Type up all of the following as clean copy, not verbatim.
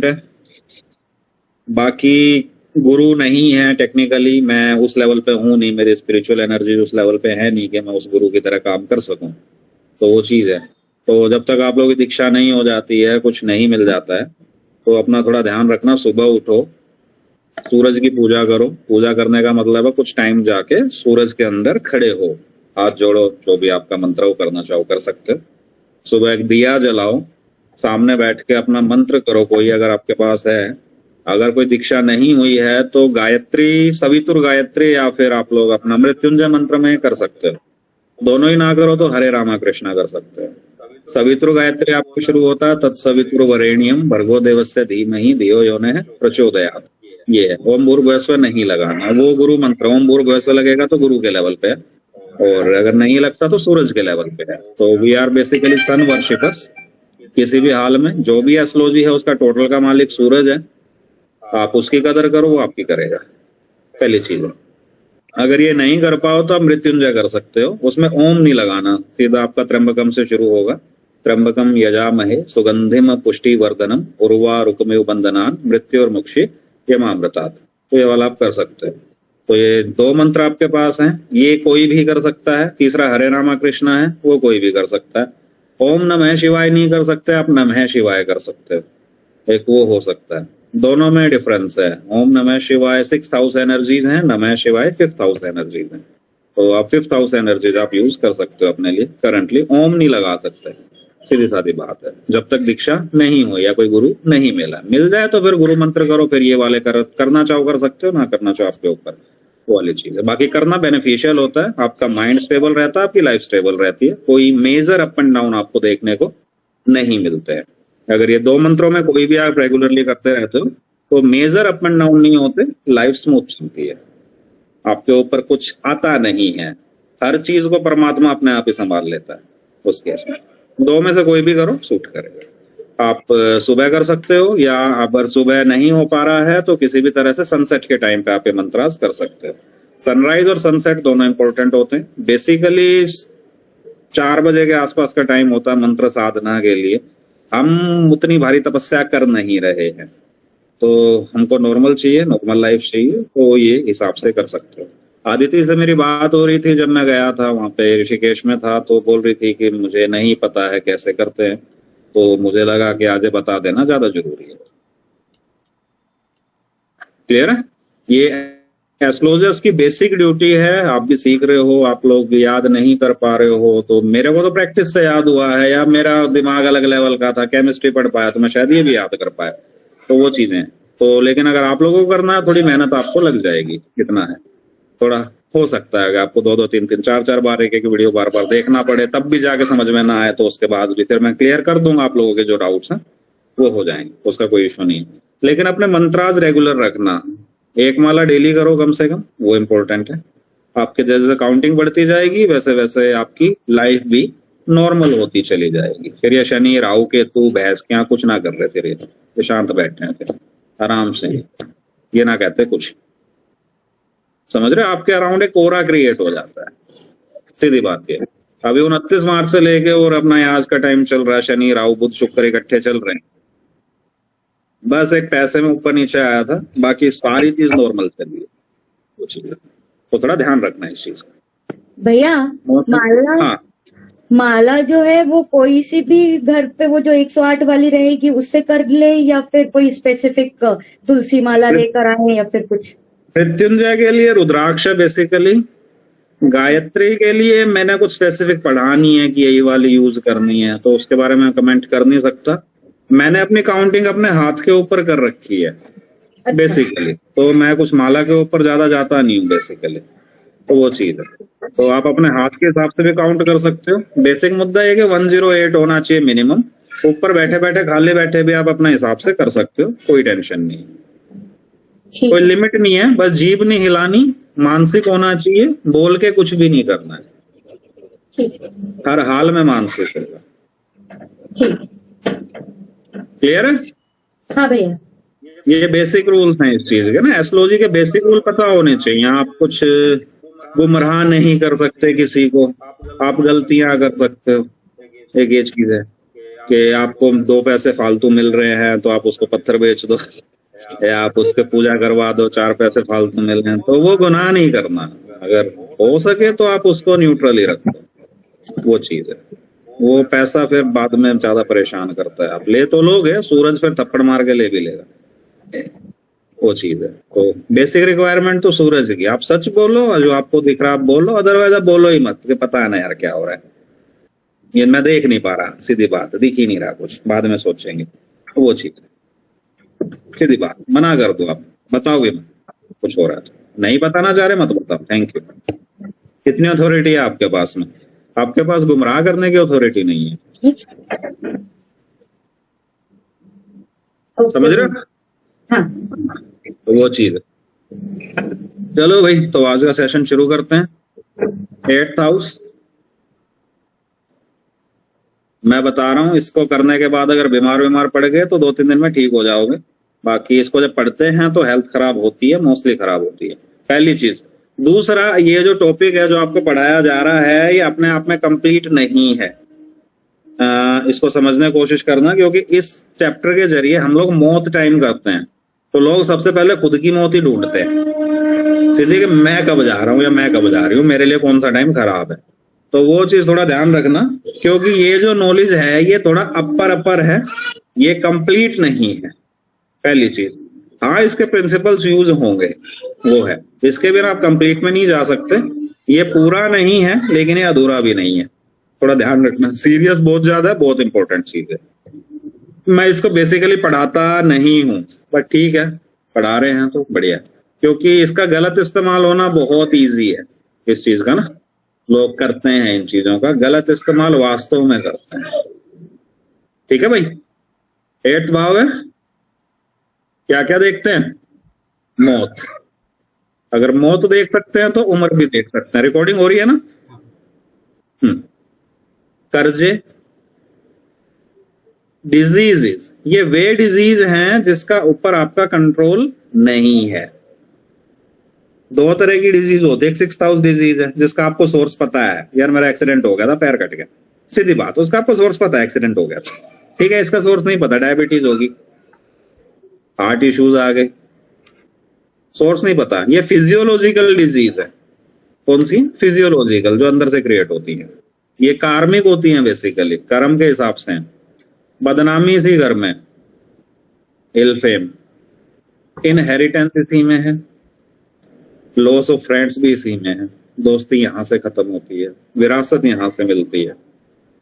Important है। बाकी गुरु नहीं है, टेक्निकली मैं उस लेवल पे हूं नहीं, मेरी स्पिरिचुअल एनर्जी उस लेवल पे है नहीं कि मैं उस गुरु की तरह काम कर सकूं, तो वो चीज है। तो जब तक आप लोगों की दीक्षा नहीं हो जाती है, कुछ नहीं मिल जाता है, तो अपना थोड़ा ध्यान रखना। सुबह उठो, सूरज की पूजा करो। पूजा करने का मतलब है कुछ टाइम जाके सूरज के अंदर खड़े हो, हाथ जोड़ो, जो भी आपका मंत्र वो करना चाहो कर सकते हो। सुबह एक दिया जलाओ, सामने बैठ के अपना मंत्र करो, कोई अगर आपके पास है। अगर कोई दीक्षा नहीं हुई है तो गायत्री, सवितुर गायत्री, या फिर आप लोग अपना मृत्युंजय मंत्र में कर सकते हो। दोनों ही ना करो तो हरे रामा कृष्णा कर सकते हो। सवितुर गायत्री आपको शुरू होता है तत्सवितुर वरेण्यम भर्गो देवस्य धीमहि धियो यो नः प्रचोदयात्। ये है, ओम भूर्भुवस्सुवः नहीं लगाना, वो गुरु मंत्र। ओम भूर्भुवस्सुवः लगेगा तो गुरु के लेवल पे है, और अगर नहीं लगता तो सूरज के लेवल पे है। तो we are basically sun worshippers. किसी भी हाल में जो भी एस्ट्रोलॉजी है उसका टोटल का मालिक सूरज है। आप उसकी कदर करो, वो आपकी करेगा, पहली चीज है। अगर ये नहीं कर पाओ तो आप मृत्युंजय कर सकते हो, उसमें ओम नहीं लगाना, सीधा आपका त्र्यंबकम से शुरू होगा। त्र्यंबकम यजामहे सुगंधिम पुष्टि वर्धनम उर्वा रुकमेव बंधनान मृत्युर्मुक्षि यमामृतात्। तो ये वाला आप कर सकते हो। तो ये दो मंत्र आपके पास हैं, ये कोई भी कर सकता है। तीसरा हरे रामा कृष्णा है, वो कोई भी कर सकता है। ओम नमः शिवाय नहीं कर सकते आप, नमः शिवाय कर सकते हो, एक वो हो सकता है। दोनों में डिफरेंस है। ओम नमः शिवाय 6th हाउस एनर्जीज हैं, नमः शिवाय 5th हाउस एनर्जीज हैं। तो आप 5th हाउस एनर्जीज आप यूज कर सकते हो अपने लिए। करंटली ओम नहीं लगा सकते, सीधी सादी बात है, जब तक दीक्षा नहीं हो या कोई गुरु नहीं मिला। मिल जाए तो फिर गुरु मंत्र करो, फिर ये वाले करना चाहो कर सकते हो, ना करना चाहो आपके ऊपर, वो वाली चीज है। बाकी करना बेनिफिशियल होता है, आपका माइंड स्टेबल रहता है, आपकी लाइफ स्टेबल रहती है, कोई मेजर अप एंड डाउन आपको देखने को नहीं मिलते हैं। अगर ये दो मंत्रों में कोई भी आप रेगुलरली करते रहते हो तो मेजर अप एंड डाउन नहीं होते, लाइफ स्मूथ चलती है, आपके ऊपर कुछ आता नहीं है। हर चीज को परमात्मा अपने आप ही संभाल लेता है उस केस में। दो में से कोई भी करो, सूट करेगा। आप सुबह कर सकते हो, या अगर सुबह नहीं हो पा रहा है तो किसी भी तरह से सनसेट के टाइम पे आप ये मंत्रास कर सकते हो। सनराइज और सनसेट दोनों इंपॉर्टेंट होते हैं। बेसिकली 4 बजे के आसपास का टाइम होता है मंत्र साधना के लिए। हम उतनी भारी तपस्या कर नहीं रहे हैं, तो हमको नॉर्मल चाहिए, नॉर्मल लाइफ चाहिए, तो ये हिसाब से कर सकते हो। आदिति से मेरी बात हो रही थी जब मैं गया था, वहां पे ऋषिकेश में था, तो बोल रही थी कि मुझे नहीं पता है कैसे करते हैं, तो मुझे लगा कि आज बता देना ज्यादा जरूरी है। क्लियर है? ये एस्ट्रोलॉजर्स की बेसिक ड्यूटी है। आप भी सीख रहे हो, आप लोग याद नहीं कर पा रहे हो, तो मेरे को तो प्रैक्टिस से याद हुआ है, या मेरा दिमाग अलग लेवल का था, केमिस्ट्री पढ़ पाया तो मैं शायद ये भी याद कर पाया, तो वो चीजें। तो लेकिन अगर आप लोगों को करना है, थोड़ी मेहनत आपको लग जाएगी। कितना है, थोड़ा हो सकता है कि आपको 2-2, 3-3, 4-4 बार एक वीडियो बार बार देखना पड़े, तब भी जाके समझ में ना आए, तो उसके बाद भी फिर मैं क्लियर कर दूंगा, आप लोगों के जो डाउट्स हैं वो हो जाएंगे, उसका कोई इशू नहीं है। लेकिन अपने मंत्राज रेगुलर रखना, 1 माला डेली करो कम से कम, वो इम्पोर्टेंट है। आपके जैसे काउंटिंग बढ़ती जाएगी वैसे वैसे आपकी लाइफ भी नॉर्मल होती चली जाएगी। फिर ये शनि राहु केतु भैंस क्या कुछ ना कर रहे, फिर ये शांत बैठे हैं, फिर आराम से, ये ना कहते कुछ, समझ रहे? आपके अराउंड एक कोरा क्रिएट हो जाता है, सीधी बात ये। अभी 29 मार्च से लेके और अपना आज का टाइम चल रहा है, शनि राहु बुध शुक्र इकट्ठे चल रहे हैं। बस एक पैसे में ऊपर नीचे आया था, बाकी सारी चीज नॉर्मल चल रही है, वो चीज तो थोड़ा ध्यान रखना है इस चीज का। भैया माला, हाँ, माला जो है वो कोई सी भी घर पे वो जो 108 वाली रहेगी उससे कर ले, या फिर कोई स्पेसिफिक तुलसी माला लेकर आए, या फिर कुछ? मृत्युंजय के लिए रुद्राक्ष बेसिकली। गायत्री के लिए मैंने कुछ स्पेसिफिक पढ़ा नहीं है कि यही वाली यूज करनी है, तो उसके बारे में कमेंट कर नहीं सकता। मैंने अपनी काउंटिंग अपने हाथ के ऊपर कर रखी है। अच्छा। बेसिकली तो मैं कुछ माला के ऊपर ज्यादा जाता नहीं हूँ बेसिकली, तो वो चीज है। तो आप अपने हाथ के हिसाब से भी काउंट कर सकते हो। बेसिक मुद्दा ये कि 108 होना चाहिए मिनिमम। ऊपर बैठे बैठे खाली बैठे भी आप अपने हिसाब से कर सकते हो, कोई टेंशन नहीं, कोई लिमिट नहीं है। बस जीभ नहीं हिलानी, मानसिक होना चाहिए, बोल के कुछ भी नहीं करना है, हर हाल में मानसिक होगा। क्लियर है? हाँ भैया, ये बेसिक रूल्स हैं इस चीज के ना। एस्ट्रोलॉजी के बेसिक रूल पता होने चाहिए। आप कुछ गुमराह नहीं कर सकते किसी को, आप गलतियां कर सकते हो, एक ये चीज है। कि आपको 2 पैसे फालतू मिल रहे हैं तो आप उसको पत्थर बेच दो, या आप उसके पूजा करवा दो, 4 पैसे फालतू मिल रहे हैं, तो वो गुनाह नहीं करना। अगर हो सके तो आप उसको न्यूट्रल ही रखो, वो चीज है। वो पैसा फिर बाद में ज्यादा परेशान करता है। आप ले तो लोगे, सूरज फिर थप्पड़ मार के ले भी लेगा, वो चीज है। तो बेसिक रिक्वायरमेंट तो सूरज की, आप सच बोलो, जो आपको दिख रहा आप बोलो, अदरवाइज आप बोलो ही मत कि पता है ना यार क्या हो रहा है, ये मैं देख नहीं पा रहा, सीधी बात, दिख ही नहीं रहा कुछ, बाद में सोचेंगे, वो चीज है। सीधी बात, मना कर दो, आप बताओगे मत कुछ हो रहा है तो। नहीं बताना चाह रहे मत बताओ, थैंक यू। कितनी अथॉरिटी है आपके पास में? आपके पास गुमराह करने की अथॉरिटी नहीं है, समझ रहे हो? हाँ, तो वो चीज है। चलो भाई, तो आज का सेशन शुरू करते हैं। 8th हाउस मैं बता रहा हूँ, इसको करने के बाद अगर बीमार पड़ गए तो 2-3 दिन में ठीक हो जाओगे। बाकी इसको जब पढ़ते हैं तो हेल्थ खराब होती है, मोस्टली खराब होती है, पहली चीज। दूसरा, ये जो टॉपिक है जो आपको पढ़ाया जा रहा है, ये अपने आप में कंप्लीट नहीं है। इसको समझने की कोशिश करना, क्योंकि इस चैप्टर के जरिए हम लोग मौत टाइम करते हैं, तो लोग सबसे पहले खुद की मौत ही ढूंढते हैं सीधे, कि मैं कब जा रहा हूँ या मैं कब जा रही हूँ, मेरे लिए कौन सा टाइम खराब है। तो वो चीज थोड़ा ध्यान रखना, क्योंकि ये जो नॉलेज है ये थोड़ा अपर है, ये कंप्लीट नहीं है, पहली चीज। हाँ, इसके प्रिंसिपल्स यूज होंगे, वो है, इसके बिना आप कंप्लीट में नहीं जा सकते। ये पूरा नहीं है लेकिन ये अधूरा भी नहीं है, थोड़ा ध्यान रखना। सीरियस बहुत ज्यादा है, बहुत इंपॉर्टेंट चीज है। मैं इसको बेसिकली पढ़ाता नहीं हूँ, बट ठीक है, पढ़ा रहे हैं तो बढ़िया, क्योंकि इसका गलत इस्तेमाल होना बहुत ईजी है इस चीज का ना। लोग करते हैं इन चीजों का गलत इस्तेमाल, वास्तव में करते हैं। ठीक है भाई, 8th भाव है, क्या क्या देखते हैं? मौत। अगर मौत देख सकते हैं तो उम्र भी देख सकते हैं। रिकॉर्डिंग हो रही है ना? कर्जे, डिजीजेस, ये वे डिजीज हैं जिसका ऊपर आपका कंट्रोल नहीं है। 2 तरह की डिजीज होती है। एक 6th हाउस डिजीज है जिसका आपको सोर्स पता है, यार मेरा एक्सीडेंट हो गया था, पैर कट गया, सीधी बात, उसका आपको सोर्स पता है, एक्सीडेंट हो गया था, ठीक है। इसका सोर्स नहीं पता, डायबिटीज होगी, हार्ट इश्यूज आ गए, सोर्स नहीं पता। ये फिजियोलॉजिकल डिजीज है। कौन सी? फिजियोलॉजिकल, जो अंदर से क्रिएट होती है। ये कार्मिक होती हैं, बेसिकली कर्म के हिसाब से हैं। बदनामी इसी घर में, इल फेम, इनहेरिटेंस इसी में है, लॉस ऑफ फ्रेंड्स भी इसी में है, दोस्ती यहां से खत्म होती है, विरासत यहां से मिलती है।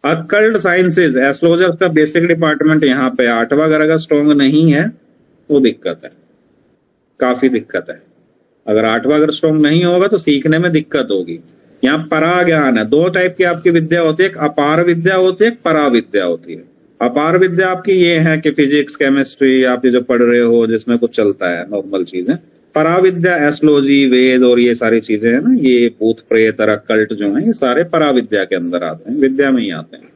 अकल्ट साइंसेज, एस्ट्रोलॉजर्स का बेसिक डिपार्टमेंट यहाँ पे 8वां घर अगर स्ट्रॉन्ग नहीं है तो दिक्कत है, काफी दिक्कत है। अगर 8वां घर स्ट्रॉन्ग नहीं होगा तो सीखने में दिक्कत होगी। यहाँ परा ज्ञान है, 2 टाइप की आपकी विद्या होती है, एक अपार विद्या होती है, एक परा विद्या होती है। अपार विद्या आपकी ये है कि फिजिक्स, केमिस्ट्री आप ये जो पढ़ रहे हो जिसमें कुछ चलता है, नॉर्मल चीजें। परा विद्या एस्ट्रोलॉजी, वेद और ये सारी चीजें हैं ना, ये भूत प्रेत और अकल्ट जो है, ये सारे परा विद्या के अंदर आते हैं, विद्या में ही आते हैं।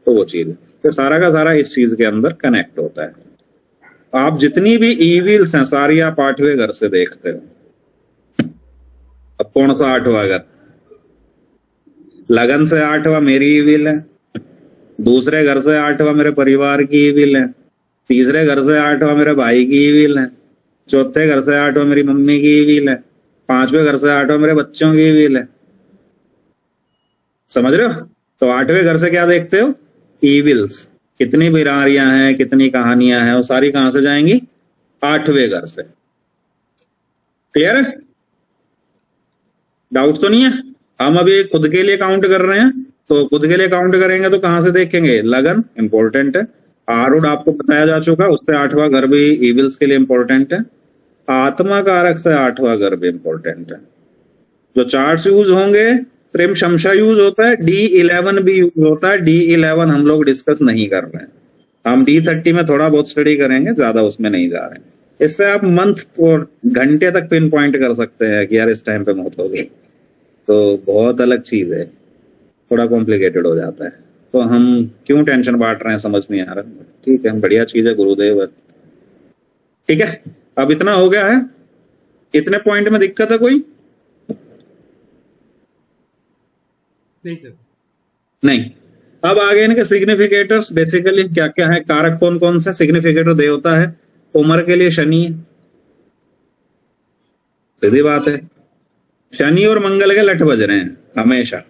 तो वो चीज तो सारा का सारा इस चीज के अंदर कनेक्ट होता है। आप जितनी भी ईविल्स हैं सारी आप 8वें घर से देखते हो। अब कौन सा 8वां घर? लगन से 8वां मेरी ईविल है, दूसरे घर से 8वां मेरे परिवार की ईविल है, तीसरे घर से 8वां मेरे भाई की ईविल है, चौथे घर से 8वां मेरी मम्मी की ईविल है, 5वें घर से 8वां मेरे बच्चों की ईविल है। समझ रहे हो? तो 8वें घर से क्या देखते हो? ईविल्स। कितनी बीमारियां हैं, कितनी कहानियां हैं, वो सारी कहां से जाएंगी? 8वें घर से। क्लियर है? डाउट तो नहीं है? हम अभी खुद के लिए काउंट कर रहे हैं, तो खुद के लिए काउंट करेंगे तो कहां से देखेंगे? लगन इंपॉर्टेंट है, आरूढ़ आपको बताया जा चुका, उससे 8वां घर भी ईविल्स के लिए इंपॉर्टेंट है। आत्मा कारक से 8वां घर भी इंपॉर्टेंट है। जो चार्ट्स यूज होंगे, त्रिम शमशा यूज होता है, D11 भी यूज होता है। D11 हम लोग डिस्कस नहीं कर रहे हैं, हम D30 में थोड़ा बहुत स्टडी करेंगे, ज्यादा उसमें नहीं जा रहे हैं। इससे आप मंथ और घंटे तक पिन पॉइंट कर सकते हैं कि यार इस टाइम पे मौत हो गई, तो बहुत अलग चीज है, थोड़ा कॉम्प्लिकेटेड हो जाता है। तो हम क्यों टेंशन बांट रहे हैं समझ नहीं आ रहा। ठीक है, बढ़िया चीज है, गुरुदेव। ठीक है, अब इतना हो गया है। इतने पॉइंट में दिक्कत है कोई? नहीं सर। नहीं। अब आगे इनके सिग्निफिकेटर्स बेसिकली क्या क्या है, कारक कौन कौन से। सिग्निफिकेटर देवता है, उम्र के लिए शनि है, सीधी बात है। शनि और मंगल के लठ बज रहे हैं हमेशा।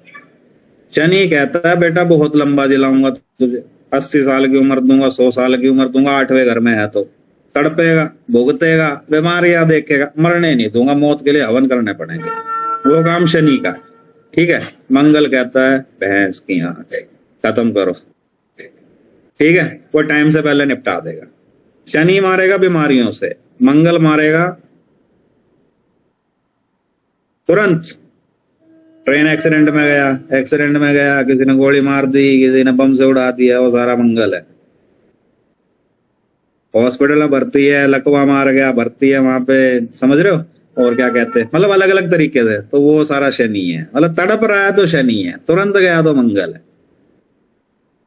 शनि कहता है बेटा बहुत लंबा जिलाऊंगा तुझे, 80 साल की उम्र दूंगा, 100 साल की उम्र दूंगा, 8वें घर में है तो तड़पेगा, भुगतेगा, बीमारियां देखेगा, मरने नहीं दूंगा, मौत के लिए हवन करने पड़ेंगे, वो काम शनि का। ठीक है। मंगल कहता है भैंस की आंख, खत्म करो। ठीक है, वो टाइम से पहले निपटा देगा। शनि मारेगा बीमारियों से, मंगल मारेगा तुरंत। ट्रेन एक्सीडेंट में गया, एक्सीडेंट में गया, किसी ने गोली मार दी, किसी ने बम से उड़ा दिया, वो सारा मंगल है। हॉस्पिटल में भर्ती है, लकवा मार गया, भर्ती है वहां पे, समझ रहे हो। और क्या कहते हैं, मतलब अलग अलग तरीके से, तो वो सारा शनि है। मतलब तड़प रहा है तो शनि है, तुरंत गया तो मंगल है।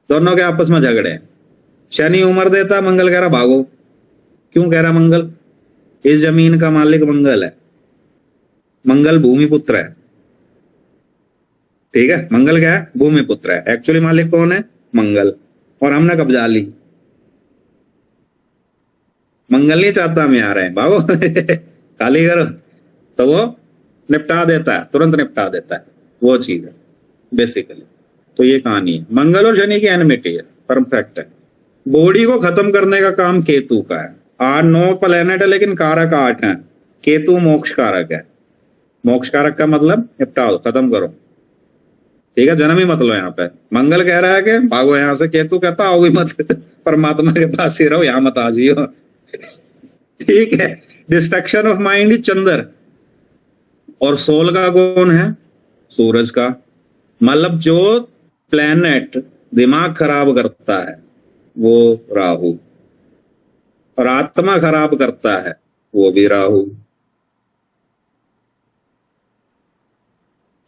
दोनों के आपस में झगड़े हैं। शनि उम्र देता, मंगल कह रहा भागो। क्यों कह रहा मंगल? इस जमीन का मालिक मंगल है, मंगल भूमि पुत्र है। ठीक है, मंगल क्या है? भूमि पुत्र है। एक्चुअली मालिक कौन है? मंगल। और हमने कब्जा ली। मंगल नहीं चाहता हम यहाँ रहे, भागो खाली करो, तो वो निपटा देता है, तुरंत निपटा देता है। वो चीज है बेसिकली। तो ये कहानी है। मंगल और शनि की एनिमिटी है, परफेक्ट है। बॉडी को खत्म करने का काम केतु का है। 9 प्लेनेट है लेकिन कारक 8 है। केतु मोक्ष कारक है। मोक्ष कारक का मतलब निपटाओ, खत्म करो। ठीक है, जन्म ही मत लो यहाँ पे। मंगल कह रहा है कि भागो यहाँ से, केतु कहता आओगी मत परमात्मा के पास ही रहो, यहाँ मत आ जाइयो। ठीक है। डिस्ट्रक्शन ऑफ माइंड इज चंद्र। और सोल का कौन है? सूरज का। मतलब जो प्लेनेट दिमाग खराब करता है वो राहु, और आत्मा खराब करता है वो भी राहु।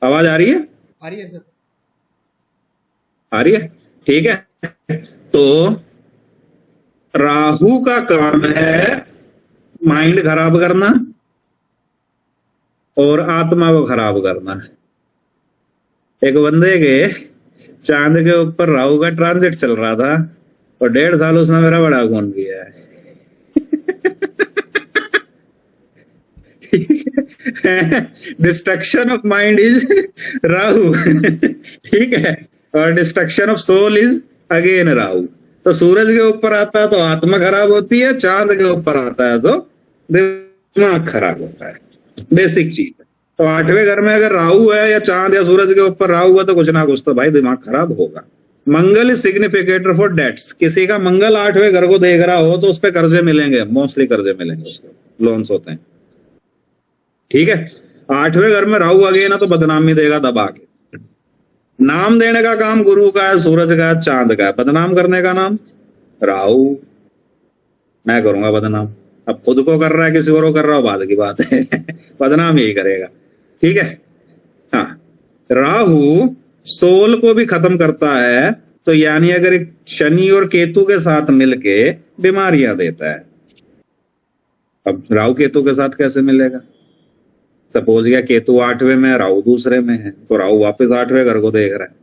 आवाज आ रही है? आ रही है सर। आ रही है, ठीक है। तो राहु का काम है माइंड खराब करना और आत्मा को खराब करना। एक बंदे के चांद के ऊपर राहु का ट्रांजिट चल रहा था और 1.5 साल उसने मेरा बड़ा खून किया है। Destruction of mind is Rahu. ठीक है, और destruction of soul is again Rahu. तो सूरज के ऊपर आता है तो आत्मा खराब होती है, चांद के ऊपर आता है तो दिमाग खराब होता है। बेसिक चीज है। तो 8वें घर में अगर राहु है या चांद या सूरज के ऊपर राहु है तो कुछ ना कुछ तो भाई दिमाग खराब होगा। मंगल इज सिग्निफिकेटर फॉर डेट्स। किसी का मंगल 8वें घर को देख रहा हो तो उस पर कर्जे मिलेंगे, मोस्टली कर्जे मिलेंगे, उसको लोन्स होते हैं। ठीक है, 8वें घर में राहु आ गया ना तो बदनामी देगा दबा के। नाम देने का काम गुरु का है, सूरज का है, चांद का है। बदनाम करने का नाम राहु। मैं करूंगा बदनाम। अब खुद को कर रहा है, किसी और को कर रहा हो, बाद की बात है। बदनाम यही करेगा। ठीक है। हाँ, राहु सोल को भी खत्म करता है। तो यानी अगर शनि और केतु के साथ मिलके बीमारियां देता है। अब राहु केतु के साथ कैसे मिलेगा? सपोज या केतु 8वें में, राहु दूसरे में है, तो राहु वापस 8वें घर को देख रहा है,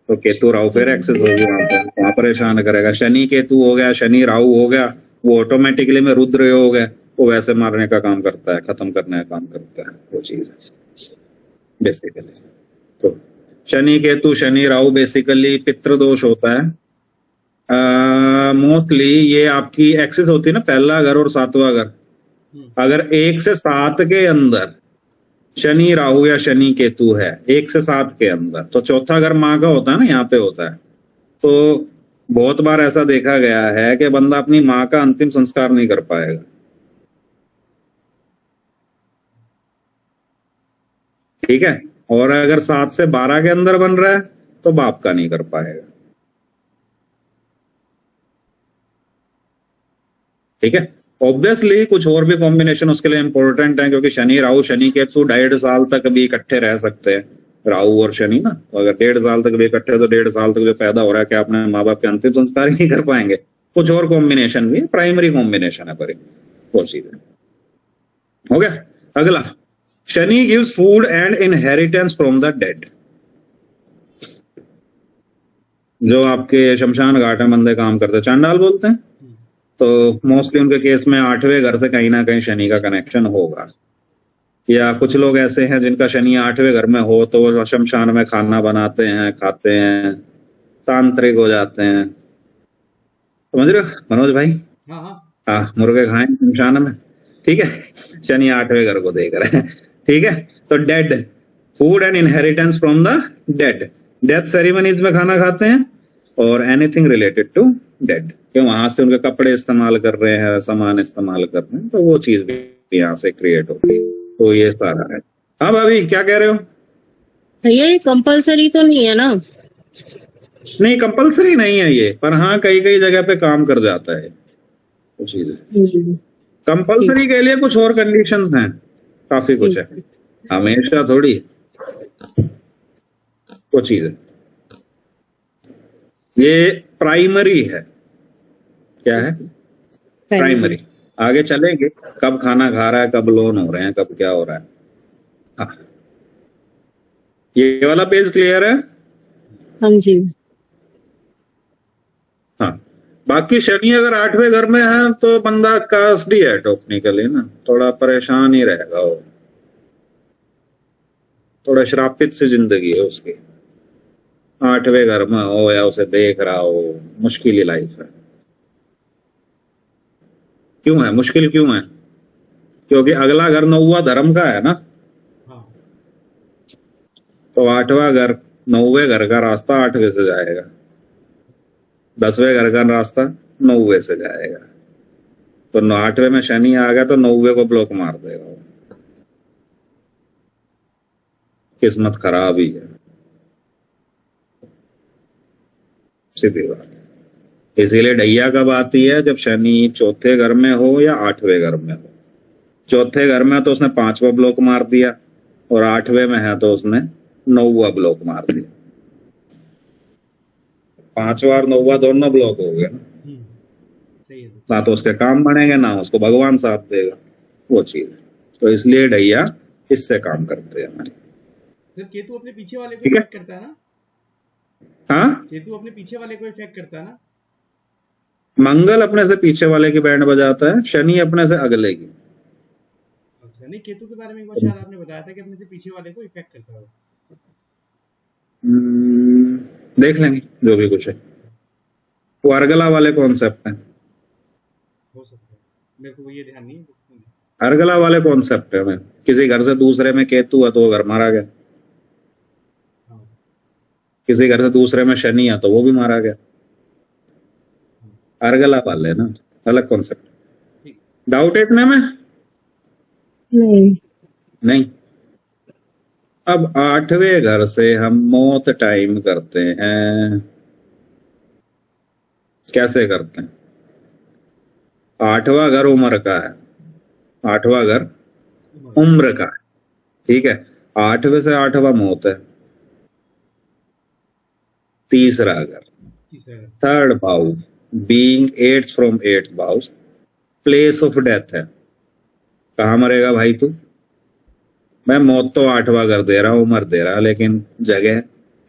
तो केतु राहु फिर एक्सेस होगी वहां परेशान करेगा। शनि केतु हो गया, शनि राहु हो गया, वो ऑटोमेटिकली में रुद्र हो गया, वो वैसे मारने का काम करता है, खत्म करने का काम करता है। वो चीज है बेसिकली। तो शनि केतु, शनि राहु बेसिकली पितृदोष होता है। मोस्टली ये आपकी एक्सेस होती है ना, पहला घर और 7वां घर। अगर 1 से 7 के अंदर शनि राहु या शनि केतु है, 1 से 7 के अंदर, तो चौथा घर माँ का होता है ना, यहाँ पे होता है। तो बहुत बार ऐसा देखा गया है कि बंदा अपनी माँ का अंतिम संस्कार नहीं कर पाएगा। ठीक है। और अगर 7 से 12 के अंदर बन रहा है तो बाप का नहीं कर पाएगा। ठीक है। ऑब्वियसली कुछ और भी कॉम्बिनेशन उसके लिए इंपॉर्टेंट है, क्योंकि शनि राहु, शनि केतु 1.5 साल तक भी इकट्ठे रह सकते हैं, राहु और शनि ना। तो अगर 1.5 साल तक भी इकट्ठे, तो 1.5 साल तक जो पैदा हो रहा है, क्या अपने माँ बाप के अंतिम संस्कार ही नहीं कर पाएंगे? कुछ और कॉम्बिनेशन भी, प्राइमरी कॉम्बिनेशन है पर वो चीज है। हो गया। अगला, Shani gives food and inheritance from the dead. जो आपके शमशान घाट में बंदे काम करते हैं, चांडाल बोलते हैं, तो मोस्टली उनके केस में 8वें घर से कहीं ना कहीं शनि का कनेक्शन होगा। या कुछ लोग ऐसे हैं जिनका शनि 8वें घर में हो तो वो शमशान में खाना बनाते हैं, खाते हैं, तांत्रिक हो जाते हैं। समझ रहे हो मनोज भाई? हाँ हाँ हाँ, मुर्गे खाएं शमशान में, ठीक है। शनि 8वें घर को देख रहे हैं, ठीक है। तो dead, food and inheritance from the dead, death ceremonies में खाना खाते हैं, और एनीथिंग रिलेटेड टू डेड, कि वहां से उनके कपड़े इस्तेमाल कर रहे हैं, सामान इस्तेमाल कर रहे हैं, तो वो चीज भी यहाँ से क्रिएट होती है। तो ये सारा है। हाँ भाभी, क्या कह रहे हो? ये कंपलसरी तो नहीं है ना? नहीं, कंपलसरी नहीं है ये, पर हाँ कई कई जगह पे काम कर जाता है वो चीज। कंपलसरी के लिए कुछ और कंडीशंस हैं, काफी कुछ है, हमेशा थोड़ी वो चीज है। ये प्राइमरी है। क्या है? प्राइमरी। आगे चलेंगे कब खाना खा रहा है, कब लोन हो रहे हैं, कब क्या हो रहा है। हाँ, ये वाला पेज क्लियर है? हाँ जी। हाँ, बाकी शनि अगर 8वें घर में है तो बंदा कास्डी है टेक्निकली ना, थोड़ा परेशान ही रहेगा वो, थोड़ा श्रापित सी जिंदगी है उसकी। 8वें घर में हो या उसे देख रहा हो, मुश्किल ही लाइफ है। क्यों है मुश्किल, क्यों है? क्योंकि अगला घर 9वां धर्म का है ना, हाँ तो 8वां घर 9वें घर का रास्ता 8वें से जाएगा, 10वें घर का रास्ता 9वें से जाएगा। तो 8वें में शनि आ गया तो 9वें को ब्लॉक मार देगा वो। किस्मत खराब ही है, सीधी बात। इसीलिए ढैया कब आती है? जब शनि चौथे घर में हो या 8वें घर में हो। चौथे घर में तो उसने 5वां ब्लॉक मार दिया, और 8वें में है तो उसने 9वां ब्लॉक मार दिया। 5वां और 9वां दोनों ब्लॉक हो गए ना, सही है। ना तो उसके काम बनेंगे, ना उसको भगवान साथ देगा, वो चीज। तो इसलिए ढैया इससे काम करते हैं हमारे। सर केतु अपने पीछे वाले को ठीक है। इफेक्ट करता है ना? हाँ, केतु अपने पीछे वाले को इफेक्ट करता है ना? मंगल अपने से पीछे वाले की बैंड बजाता है, शनि अपने से अगले की। अच्छा, नहीं केतु के बारे में एक बार शायद आपने बताया था कि अपने से पीछे वाले को इफेक्ट करता है। देख लेंगे जो भी कुछ है। वो अर्गला वाले कॉन्सेप्ट है, हो सकता है, मेरे को ये ध्यान नहीं है। अर्गला वाले कॉन्सेप्ट है। मैं किसी घर से दूसरे में केतु है तो वो घर मारा गया, हाँ किसी घर से दूसरे में शनि है तो वो भी मारा गया। अर्गला वाले ना, अलग कॉन्सेप्ट। ठीक। डाउट इतने में नहीं। नहीं। अब 8वें घर से हम मौत टाइम करते हैं। कैसे करते हैं? 8वां घर उम्र का है, 8वां घर उम्र का है, ठीक है। 8वें से 8वां मौत है। तीसरा घर, तीसरा घर। Third house being 8th from 8th house, place of death है। कहाँ मरेगा भाई तू? मैं मौत तो 8वां घर दे रहा हूं, उम्र दे रहा, लेकिन जगह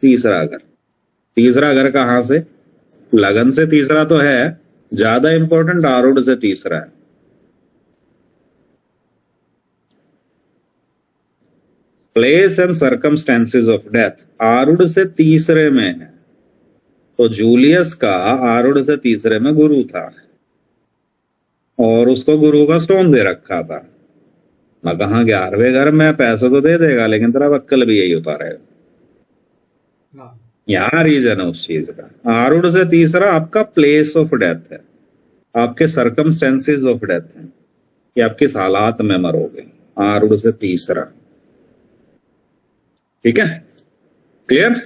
तीसरा घर। तीसरा घर कहाँ से? लगन से तीसरा तो है, ज्यादा इंपॉर्टेंट आरूढ़ से तीसरा है। Place and circumstances of death आरूढ़ से तीसरे में है। तो जूलियस का आरूढ़ से तीसरे में गुरु था, और उसको गुरु का स्टोन दे रखा था। मैं कहा 11वें घर में पैसे तो दे देगा, लेकिन तेरा वक्कल भी यही उतारेगा। हाँ यहाँ रीजन है उस चीज का। आरूढ़ से तीसरा आपका प्लेस ऑफ डेथ है, आपके सर्कमस्टेंसेस ऑफ डेथ है, कि आप किस हालात में मरोगे। आरूढ़ से तीसरा, ठीक है, क्लियर।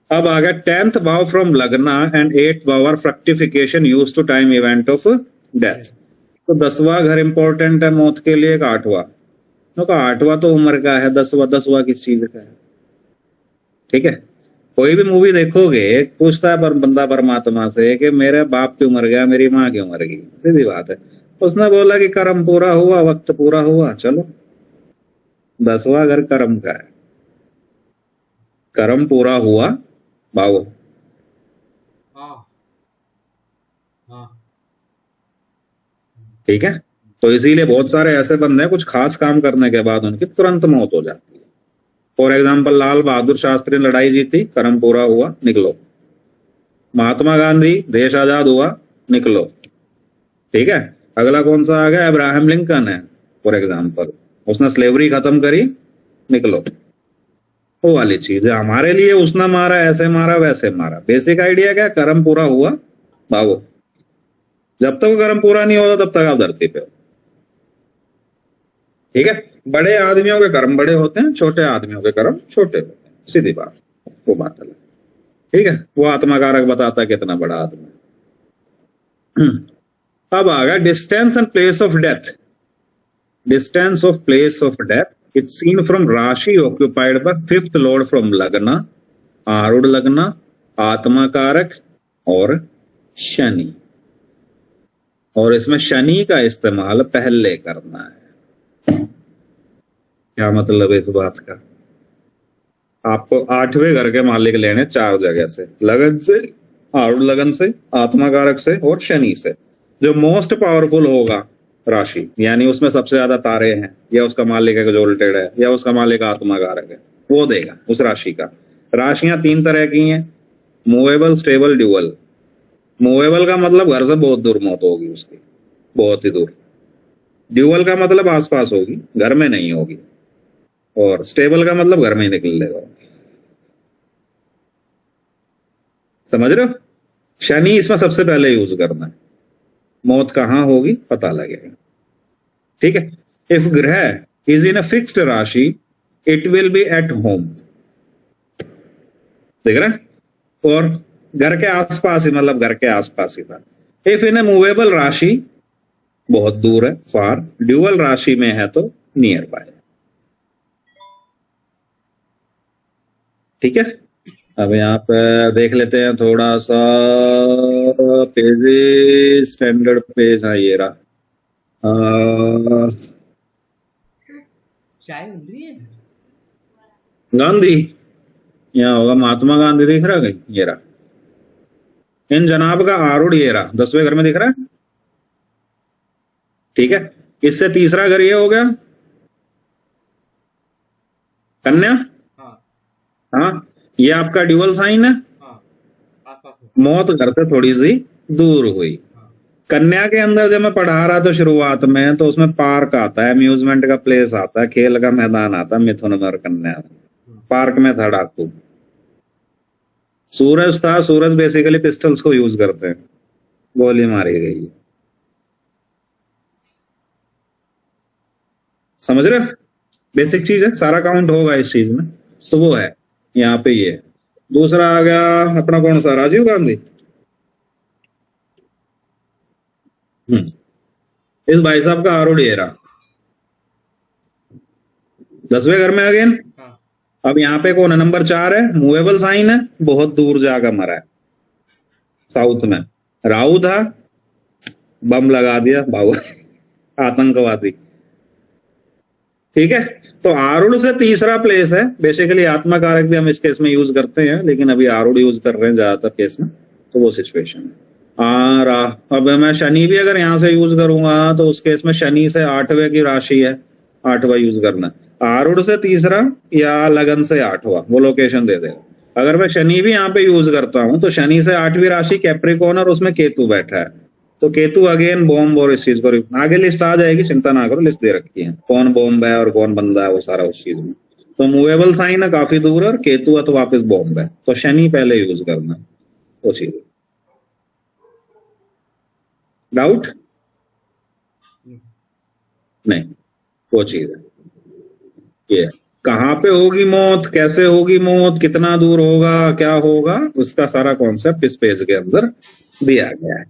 अब आ गया 10th भाव फ्रॉम लग्ना एंड 8th भाव are fructification use to time event of death. तो 10वां घर इंपॉर्टेंट है मौत के लिए, 8वां। तो 8वां तो उम्र का है, 10वां किस चीज का है? ठीक है। कोई भी मूवी देखोगे, पूछता है पर बंदा परमात्मा से कि मेरे बाप की उम्र गया, मेरी माँ की उम्र गई, सीधी बात है। उसने बोला कि कर्म पूरा हुआ, वक्त पूरा हुआ, चलो। 10वां घर कर्म का है, कर्म पूरा हुआ, भाव ठीक है, तो इसीलिए बहुत सारे ऐसे बंदे हैं कुछ खास काम करने के बाद उनकी तुरंत मौत हो जाती है। फॉर एग्जाम्पल, लाल बहादुर शास्त्री ने लड़ाई जीती, कर्म पूरा हुआ, निकलो। महात्मा गांधी, देश आजाद हुआ, निकलो। ठीक है, अगला कौन सा आ गया? अब्राहम लिंकन है फॉर एग्जाम्पल, उसने स्लेवरी खत्म करी, निकलो। वो वाली चीज है हमारे लिए, उसने मारा, ऐसे मारा, वैसे मारा। बेसिक आइडिया क्या? कर्म पूरा हुआ, भागो। जब तक कर्म पूरा नहीं होता तब तक आप धरती पे हो। ठीक है, बड़े आदमियों के कर्म बड़े होते हैं, छोटे आदमियों के कर्म छोटे होते हैं, सीधी बात, वो बात अलग। ठीक है, वो आत्मा कारक बताता है कितना बड़ा आदमी। अब आ गया distance and place of death. Distance of place of death, it's seen from rashi occupied by fifth lord from lagna, arudha लग्न, आत्मा कारक और शनि। और इसमें शनि का इस्तेमाल पहले करना है। क्या मतलब है इस बात का? आपको 8वें घर के मालिक लेने 4 जगह से, लगन से, आरूढ़ लगन से, आत्मा कारक से और शनि से। जो मोस्ट पावरफुल होगा राशि, यानी उसमें सबसे ज्यादा तारे हैं, या उसका मालिक एक्सोल्टेड है, या उसका मालिक आत्मा कारक है, वो देगा उस राशि का। राशियां 3 तरह की हैं, मूवेबल, स्टेबल, ड्यूअल। मूवेबल का मतलब घर से बहुत दूर मौत होगी उसकी, बहुत ही दूर। ड्यूअल का मतलब आसपास होगी, घर में नहीं होगी। और स्टेबल का मतलब घर में ही निकल लेगा। समझ रहे हो? शनि इसमें सबसे पहले यूज करना है। मौत कहां होगी पता लगेगा। ठीक है, इफ ग्रह इज इन अ फिक्स्ड राशि it will be at home. देख रहे हैं? और घर के आसपास ही, मतलब घर के आसपास ही था। इफ इन अ मूवेबल राशि बहुत दूर है, फार। ड्यूअल राशि में है तो नियर बाय। ठीक है, अब यहाँ पे देख लेते हैं थोड़ा सा पेजेस, स्टैंडर्ड पेज। हाँ ये रहा। चाय मिल रही है। गांधी, यहाँ होगा महात्मा गांधी, दिख रहा है? ये रहा। इन जनाब का आरूढ़ ये रहा, 10वें घर में दिख रहा है। ठीक है, इससे तीसरा घर ये हो गया कन्या। हाँ हाँ, ये आपका ड्यूअल साइन है। हाँ, आसपास में। मौत घर से थोड़ी सी दूर हुई। हाँ कन्या के अंदर जब मैं पढ़ा रहा था शुरुआत में, तो उसमें पार्क आता है, अम्यूजमेंट का प्लेस आता है, खेल का मैदान आता है, मिथुन में और कन्या में। पार्क में था डाकू। सूरज था, सूरज बेसिकली पिस्टल्स को यूज करते हैं, गोली मारी गई। समझ रहे हो? बेसिक चीज है, सारा काउंट होगा इस चीज में। तो वो है यहाँ पे। ये दूसरा आ गया अपना कौन सा? राजीव गांधी। इस भाई साहब का आरूढ़ ये रहा, 10वें घर में अगेन। हाँ अब यहाँ पे कौन है? नंबर 4 है, मूवेबल साइन है, बहुत दूर जाकर मरा है, साउथ में। राहु था, बम लगा दिया, भागो आतंकवादी। ठीक है, तो आरूढ़ से तीसरा प्लेस है। बेसिकली आत्मा कारक भी हम इस केस में यूज करते हैं, लेकिन अभी आरूढ़ यूज कर रहे हैं ज्यादातर केस में, तो वो सिचुएशन है। अब मैं शनि भी अगर यहां से यूज करूंगा तो उस केस में शनि से 8वें की राशि है, 8वां यूज करना। आरूढ़ से तीसरा या लगन से 8वां, वो लोकेशन दे देगा। अगर मैं शनि भी यहाँ पे यूज करता हूं तो शनि से 8वीं राशि कैप्रिकॉर्न, और उसमें केतु बैठा है, तो केतु अगेन बॉम्ब। और इस चीज को आगे लिस्ट आ जाएगी, चिंता ना करो, लिस्ट दे रखी है कौन बॉम्ब है और कौन बंदा है, वो सारा उस चीज में। तो मूवेबल साइन है काफी दूर है, और केतु है तो वापस बॉम्ब है, तो शनि पहले यूज करना, वो चीज। डाउट नहीं, वो चीज है। ये कहाँ पे होगी मौत, कैसे होगी मौत, कितना दूर होगा, क्या होगा, उसका सारा कॉन्सेप्ट इस पेज के अंदर दिया गया है।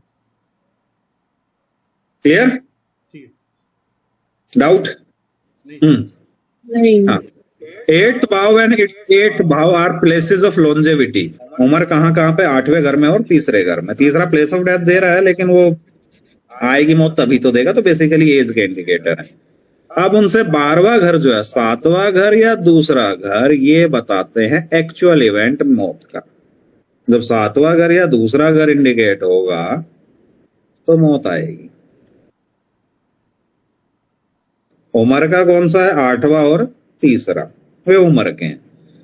क्लियर? ठीक है। डाउट? नहीं। हाँ। 8th भाव एंड इट्स 8th भाव आर प्लेसेस ऑफ लॉन्जेविटी। उम्र कहाँ पे? 8वें घर में और तीसरे घर में। तीसरा प्लेस ऑफ डेथ दे रहा है, लेकिन वो आएगी मौत तभी तो देगा, तो बेसिकली एज के इंडिकेटर है। अब उनसे 12वां घर जो है, 7वां घर या दूसरा घर, ये बताते हैं एक्चुअल इवेंट मौत का। जब 7वां घर या दूसरा घर इंडिकेट होगा तो मौत आएगी। उम्र का कौन सा है? 8वां और तीसरा, वे उम्र के हैं।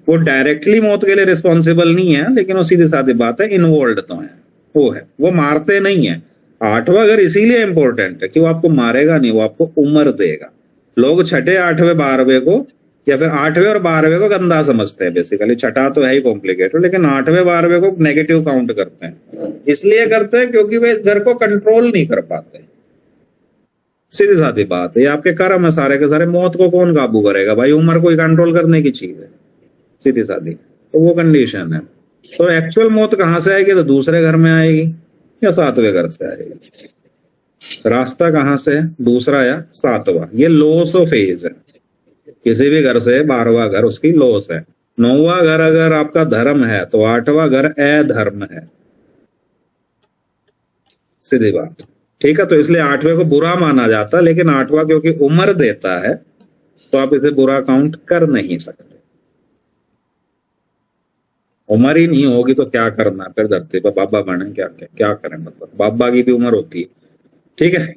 वो डायरेक्टली मौत के लिए रिस्पॉन्सिबल नहीं है, लेकिन वो सीधी सादी बात है, इन्वॉल्व तो है, वो मारते नहीं है। 8वां घर इसीलिए इंपॉर्टेंट है कि वो आपको मारेगा नहीं, वो आपको उम्र देगा। लोग छठे 8वें 12वें को या फिर 8वें और 12वें को गंदा समझते हैं। बेसिकली छठा तो है ही कॉम्प्लिकेटेड, लेकिन 8वें 12वें को नेगेटिव काउंट करते हैं। इसलिए करते हैं क्योंकि वे इस घर को कंट्रोल नहीं कर पाते। सीधी सादी बात है, ये आपके कर्म है सारे के सारे। मौत को कौन काबू करेगा भाई? उम्र को कंट्रोल करने की चीज है, सीधी सादी। तो वो कंडीशन है। तो एक्चुअल मौत कहां से आएगी? तो दूसरे घर में आएगी या 7वें घर से आएगी। रास्ता कहां से है? दूसरा या 7वां। ये लॉस ऑफ एज है। किसी भी घर से 12वां घर उसकी लॉस है। 9वां घर अगर आपका धर्म है तो 8वां घर अधर्म है, सीधी बात। ठीक है, तो इसलिए 8वें को बुरा माना जाता है, लेकिन 8वां क्योंकि उम्र देता है तो आप इसे बुरा काउंट कर नहीं सकते। उम्र ही नहीं होगी तो क्या करना फिर धरती पर? बाबा बने क्या करें? मतलब बाबा की भी उम्र होती है। ठीक है।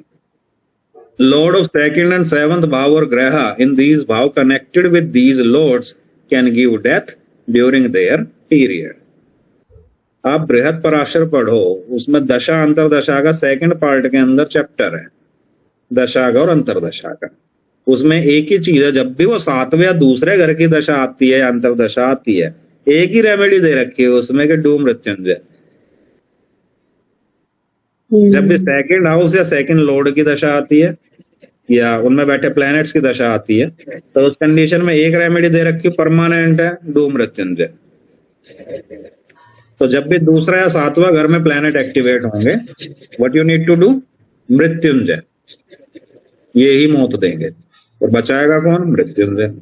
Lord of second and 7th भाव और ग्रह इन दीज भाव connected with these lords can give death during their period. आप बृहद पराशर पढ़ो, उसमें दशा अंतरदशा का सेकंड पार्ट के अंदर चैप्टर है, दशा का और अंतरदशा का। उसमें एक ही चीज है, जब भी वो 7वें या दूसरे घर की दशा आती है या अंतरदशा आती है, एक ही रेमेडी दे रखी है उसमें कि डू मृत्युंजय। जब भी सेकंड हाउस या सेकंड लॉर्ड की दशा आती है या उनमें बैठे प्लैनेट्स की दशा आती है, तो उस कंडीशन में एक रेमेडी दे रखी परमानेंट है, डू मृत्युंजय। तो जब भी दूसरा या 7वां घर में प्लैनेट एक्टिवेट होंगे, what you need to do? Mrityunjay. ये ही मौत देंगे और बचाएगा कौन? मृत्युंजय।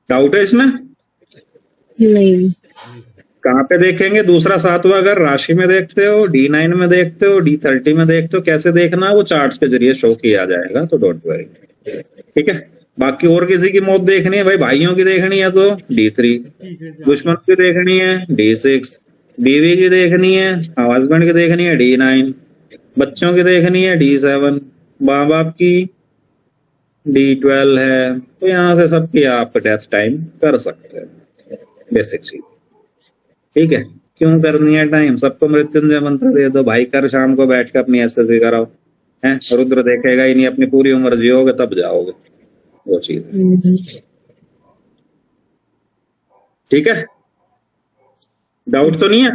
डाउट है इसमें? नहीं। कहाँ पे देखेंगे? दूसरा 7वां घर राशि में देखते हो, D9 में देखते हो, D30 में देखते हो। कैसे देखना? वो चार्ट्स के जरिए शो किया जाएगा, तो डोंट वरी। ठीक है। बाकी और किसी की मौत देखनी है भाई, भाइयों की देखनी है तो D3, दुश्मन की देखनी है D6, बीवी की देखनी है, हस्बैंड की देखनी है D9, बच्चों की देखनी है D7, माँ बाप की D12 है। तो यहां से सबकी आप डेथ टाइम कर सकते हैं, बेसिक चीज। ठीक है। क्यों करनी है टाइम? सबको मृत्युंजय मंत्र दे दो भाई, कर शाम को बैठ के अपनी एस्टेसी कराओ। है रुद्र देखेगा ही नहीं, अपनी पूरी उम्र जियोगे तब जाओगे, वो चीज। ठीक है। डाउट तो नहीं है?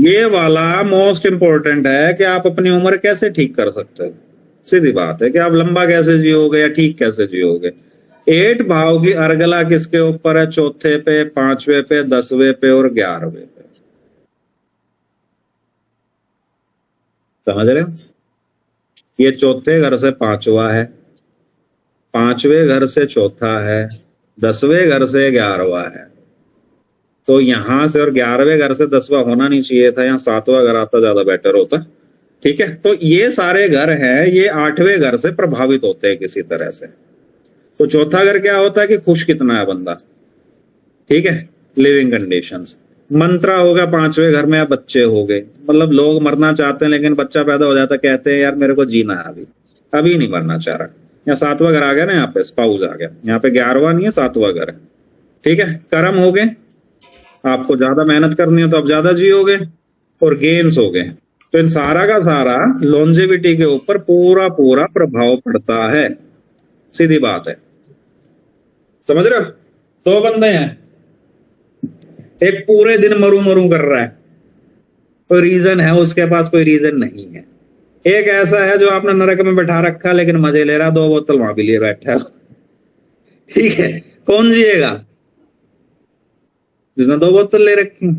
ये वाला मोस्ट इंपॉर्टेंट है कि आप अपनी उम्र कैसे ठीक कर सकते हो। सीधी बात है कि आप लंबा कैसे जियोगे या ठीक कैसे जियोगे। 8 भाव की अर्गला किसके ऊपर है? चौथे पे, 5वें पे, 10वें पे और 11वें पे। समझ रहे हो? ये चौथे घर से 5वां है, 5वें घर से चौथा है, 10वें घर से 11वां है। तो यहां से और 11वें घर से 10वां होना नहीं चाहिए था, यहाँ 7वां घर आता ज्यादा बेटर होता। ठीक है। तो ये सारे घर हैं, ये 8वें घर से प्रभावित होते हैं किसी तरह से। तो चौथा घर क्या होता है कि खुश कितना है बंदा। ठीक है। Living conditions. मंत्रा होगा 5वें घर में, या बच्चे हो गए, मतलब लोग मरना चाहते हैं लेकिन बच्चा पैदा हो जाता, कहते हैं यार मेरे को जीना है, अभी नहीं मरना चाह रहा। यहाँ 7वां घर आ गया ना, यहाँ पे स्पाउस आ गया, यहाँ पे 11वां नहीं है 7वां घर है। ठीक है। कर्म हो गए, आपको ज्यादा मेहनत करनी है तो आप ज्यादा जियोगे, और गेम्स हो गए। तो इन सारा का सारा लॉन्जेविटी के ऊपर पूरा पूरा प्रभाव पड़ता है। सीधी बात है। समझ रहे हो? 2 बंदे हैं, एक पूरे दिन मरू मरू कर रहा है, कोई रीजन है, उसके पास कोई रीजन नहीं है। एक ऐसा है जो आपने नरक में बैठा रखा लेकिन मजे ले रहा, 2 बोतल वहां भी लिए बैठा है। ठीक है। कौन जिएगा? जिसने 2 बोतल ले रखी।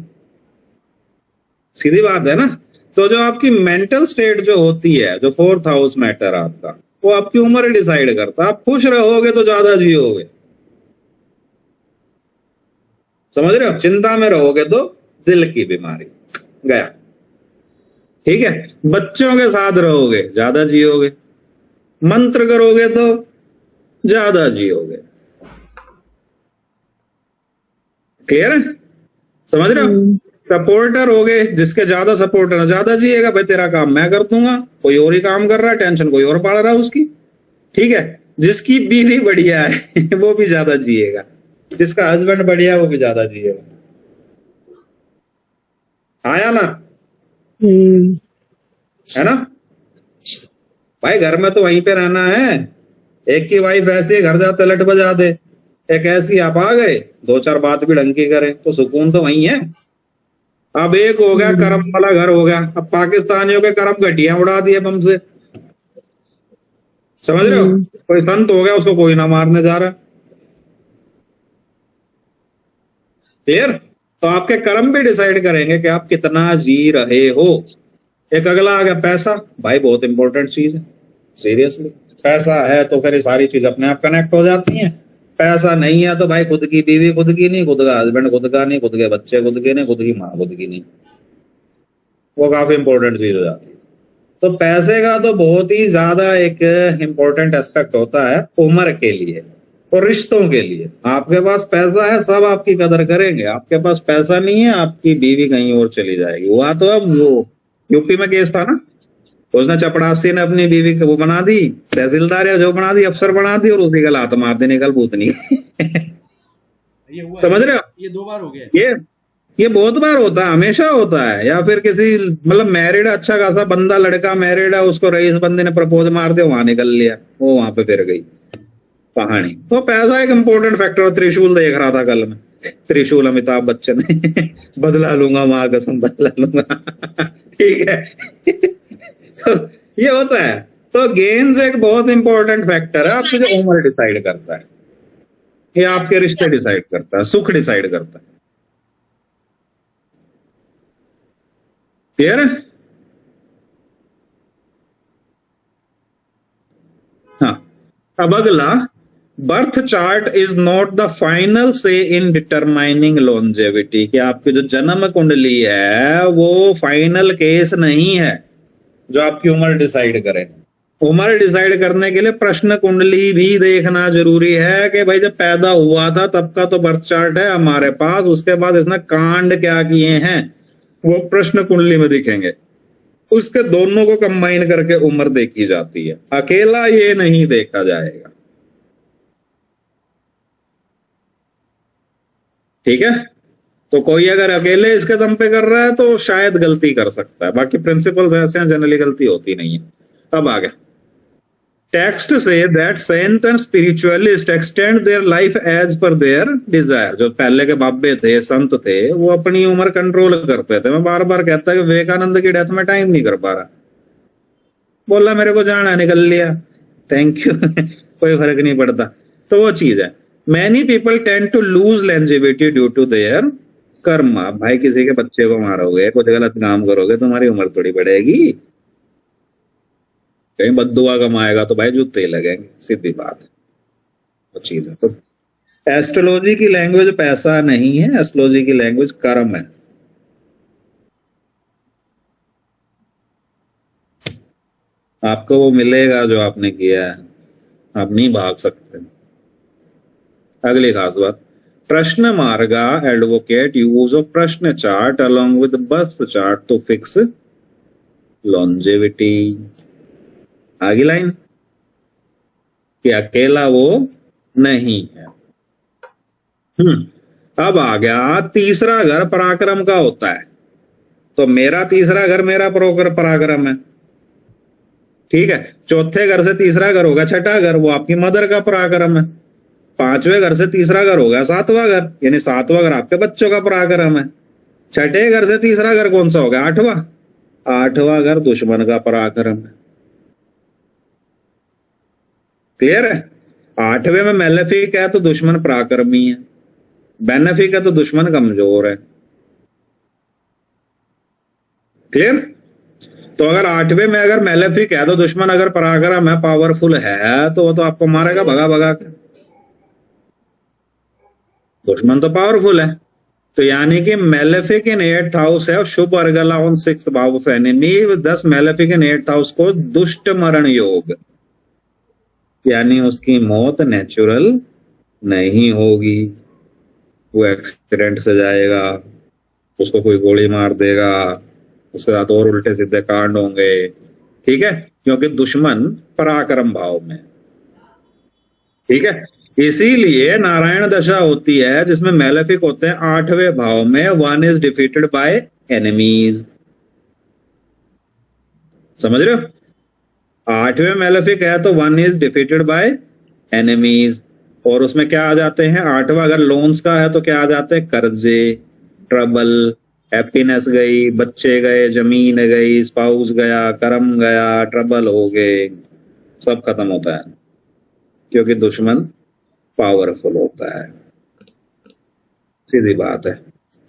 सीधी बात है ना। तो जो आपकी मेंटल स्टेट जो होती है, जो 4th हाउस मैटर आपका, वो आपकी उम्र डिसाइड करता है। आप खुश रहोगे तो ज्यादा जियोगे। समझ रहे हो? चिंता में रहोगे तो दिल की बीमारी गया। ठीक है। बच्चों के साथ रहोगे ज्यादा जियोगे, मंत्र करोगे तो ज्यादा जियोगे। क्लियर है? समझ रहे हो? सपोर्टर हो गए, जिसके ज्यादा सपोर्टर है ज्यादा जिएगा, भाई तेरा काम मैं कर दूंगा, कोई और ही काम कर रहा है, टेंशन कोई और पाल रहा है उसकी। ठीक है, जिसकी बीवी बढ़िया है वो भी ज्यादा जिएगा, जिसका हस्बैंड बढ़िया है वो भी ज्यादा जिएगा। आया ना, हम्म, है ना भाई। घर में तो वहीं पे रहना है। एक की वाइफ ऐसी है, घर जाते लट बजा दे, एक ऐसी आप आ गए, दो चार बात भी ढंग की करे, तो सुकून तो वहीं है। अब एक हो गया कर्म वाला घर हो गया, अब पाकिस्तानियों के कर्म घटिया उड़ा दिए बम से, समझ रहे हो। कोई संत हो गया, उसको कोई ना मारने जा रहा। क्लियर। तो आपके कर्म भी डिसाइड करेंगे कि आप कितना जी रहे हो। एक अगला आ गया पैसा, भाई बहुत इंपॉर्टेंट चीज है, सीरियसली। पैसा है तो फिर ये सारी चीज अपने आप कनेक्ट हो जाती हैं। पैसा नहीं है तो भाई खुद की बीवी खुद की नहीं, खुद का हस्बैंड खुद का नहीं, खुद के बच्चे खुद के नहीं, खुद की माँ खुद की नहीं, वो काफी इंपॉर्टेंट चीज हो जाती है। तो पैसे का तो बहुत ही ज्यादा एक इंपॉर्टेंट एस्पेक्ट होता है उम्र के लिए और रिश्तों के लिए। आपके पास पैसा है, सब आपकी कदर करेंगे। आपके पास पैसा नहीं है, आपकी बीवी कहीं और चली जाएगी। हुआ तो अब वो यूपी में केस था ना, उसने चपड़ासी ने अपनी बीवी को वो बना दी तहसीलदार, या जो बना दी अफसर बना दी, और उसी का लात मार देने कल भूतनी ये हुआ समझ रहे हो। ये 2 बार हो गया। ये बहुत बार होता है, हमेशा होता है। या फिर किसी मतलब मैरिड अच्छा खासा बंदा, लड़का मैरिड है, उसको रईस बंदे ने प्रपोज मार दिया, वहां निकल लिया, वो वहां पे फिर गई कहानी। तो पैसा एक इम्पोर्टेंट फैक्टर। त्रिशूल देख रहा था कल में, त्रिशूल अमिताभ बच्चन बदला लूंगा, माँ कसम बदला लूंगा ठीक है तो ये होता है। तो गेन्स एक बहुत इंपॉर्टेंट फैक्टर है, आपकी जो उम्र डिसाइड करता है, ये आपके रिश्ते डिसाइड करता है, सुख डिसाइड करता है। क्लियर है। हाँ, अब अगला, birth chart is not the final से इन डिटरमाइनिंग लॉन्जेविटी। कि आपकी जो जन्म कुंडली है वो फाइनल केस नहीं है जो आपकी उम्र डिसाइड करे। उम्र डिसाइड करने के लिए प्रश्न कुंडली भी देखना जरूरी है कि भाई जब पैदा हुआ था तब का तो बर्थ चार्ट है हमारे पास, उसके बाद इसने कांड क्या किए हैं वो प्रश्न कुंडली में दिखेंगे। उसके दोनों को कंबाइन करके उम्र देखी जाती है, अकेला ये नहीं देखा जाएगा। ठीक है। तो कोई अगर अकेले इसके दम पे कर रहा है तो शायद गलती कर सकता है, बाकी प्रिंसिपल्स ऐसे हैं, जनरली गलती होती नहीं है। अब आ गया टेक्स्ट से that saint and spiritualist extend their life as per their desire. जो पहले के बाबे थे, संत थे, वो अपनी उम्र कंट्रोल करते थे। मैं बार बार कहता कि विवेकानंद की डेथ में टाइम नहीं कर पा रहा, बोला मेरे को जाना, निकल लिया, थैंक यू कोई फर्क नहीं पड़ता। तो वो चीज है। Many people tend to lose longevity due to their karma. भाई किसी के बच्चे को मारोगे, कुछ गलत काम करोगे, तुम्हारी उम्र थोड़ी बढ़ेगी। कहीं बद्दुआ कमाएगा तो भाई जूते लगेंगे, सीधी बात है, वो चीज है। तो एस्ट्रोलॉजी की लैंग्वेज पैसा नहीं है, एस्ट्रोलॉजी की लैंग्वेज कर्म है। आपको वो मिलेगा जो आपने किया है, आप नहीं भाग सकते। अगली खास बात, Prashna Marga advocate use of Prashna chart along with birth chart to fix longevity. आगे लाइन कि अकेला वो नहीं है। अब आ गया तीसरा घर पराक्रम का होता है। तो मेरा तीसरा घर मेरा पराक्रम है, ठीक है। चौथे घर से तीसरा घर होगा छठा घर, वो आपकी मदर का पराक्रम है। पांचवें घर से तीसरा घर होगा सातवां घर, यानी सातवां घर आपके बच्चों का पराक्रम है। छठे घर से तीसरा घर कौन सा होगा? आठवां। आठवां घर दुश्मन का पराक्रम है। क्लियर है। आठवें में मेलेफिक है तो दुश्मन पराक्रमी है, बेनेफिक है तो दुश्मन कमजोर है। क्लियर। तो अगर आठवें में अगर मेलेफिक है तो दुश्मन अगर पराक्रम है, पावरफुल है, तो वो तो आपको मारेगा भगा भगा के। दुश्मन तो पावरफुल है। तो यानी कि मेलेफिक इन 8th हाउस है, शुभ अर्गला ऑन 6th भाव of enemy, 10 malefic in 8th house को दुष्ट मरण योग, यानी उसकी मौत नेचुरल नहीं होगी, वो एक्सीडेंट से जाएगा, उसको कोई गोली मार देगा, उसके साथ और उल्टे सीधे कांड होंगे, ठीक है, क्योंकि दुश्मन पराक्रम भाव में, ठीक है। इसीलिए नारायण दशा होती है जिसमें मैलेफिक होते हैं 8वें भाव में, one is defeated by enemies, समझ रहे हो? 8वें मैलेफिक है तो one is defeated by enemies, और उसमें क्या आ जाते हैं, 8वां अगर लोन्स का है तो क्या आ जाते हैं, कर्जे, ट्रबल, हैप्पीनेस गई, बच्चे गए, जमीन गई, स्पाउस गया, कर्म गया, ट्रबल हो गए, सब खत्म होता है क्योंकि दुश्मन पावरफुल होता है, सीधी बात है,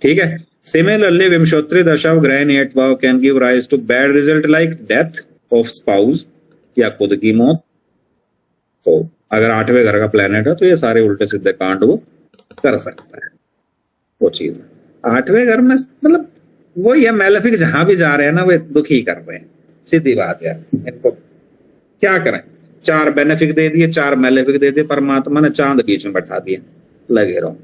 ठीक है। सिमिलरली विंशोत्तरी दशा ऑफ ग्रह इन 8th भाव can give rise to bad result like death of spouse या खुद की मौत। तो अगर 8वें घर का प्लेनेट है तो ये सारे उल्टे सीधे कांड वो कर सकता है, वो चीज 8वें घर में, मतलब वो ये मैलेफिक जहां भी जा रहे हैं ना वो दुखी कर रहे हैं, सीधी बात है। इनको क्या करें, 4 बेनिफिक दे दिए, 4 मैलेफिक दे दिए, परमात्मा ने चांद बीच में बैठा दिया, लगे रहो।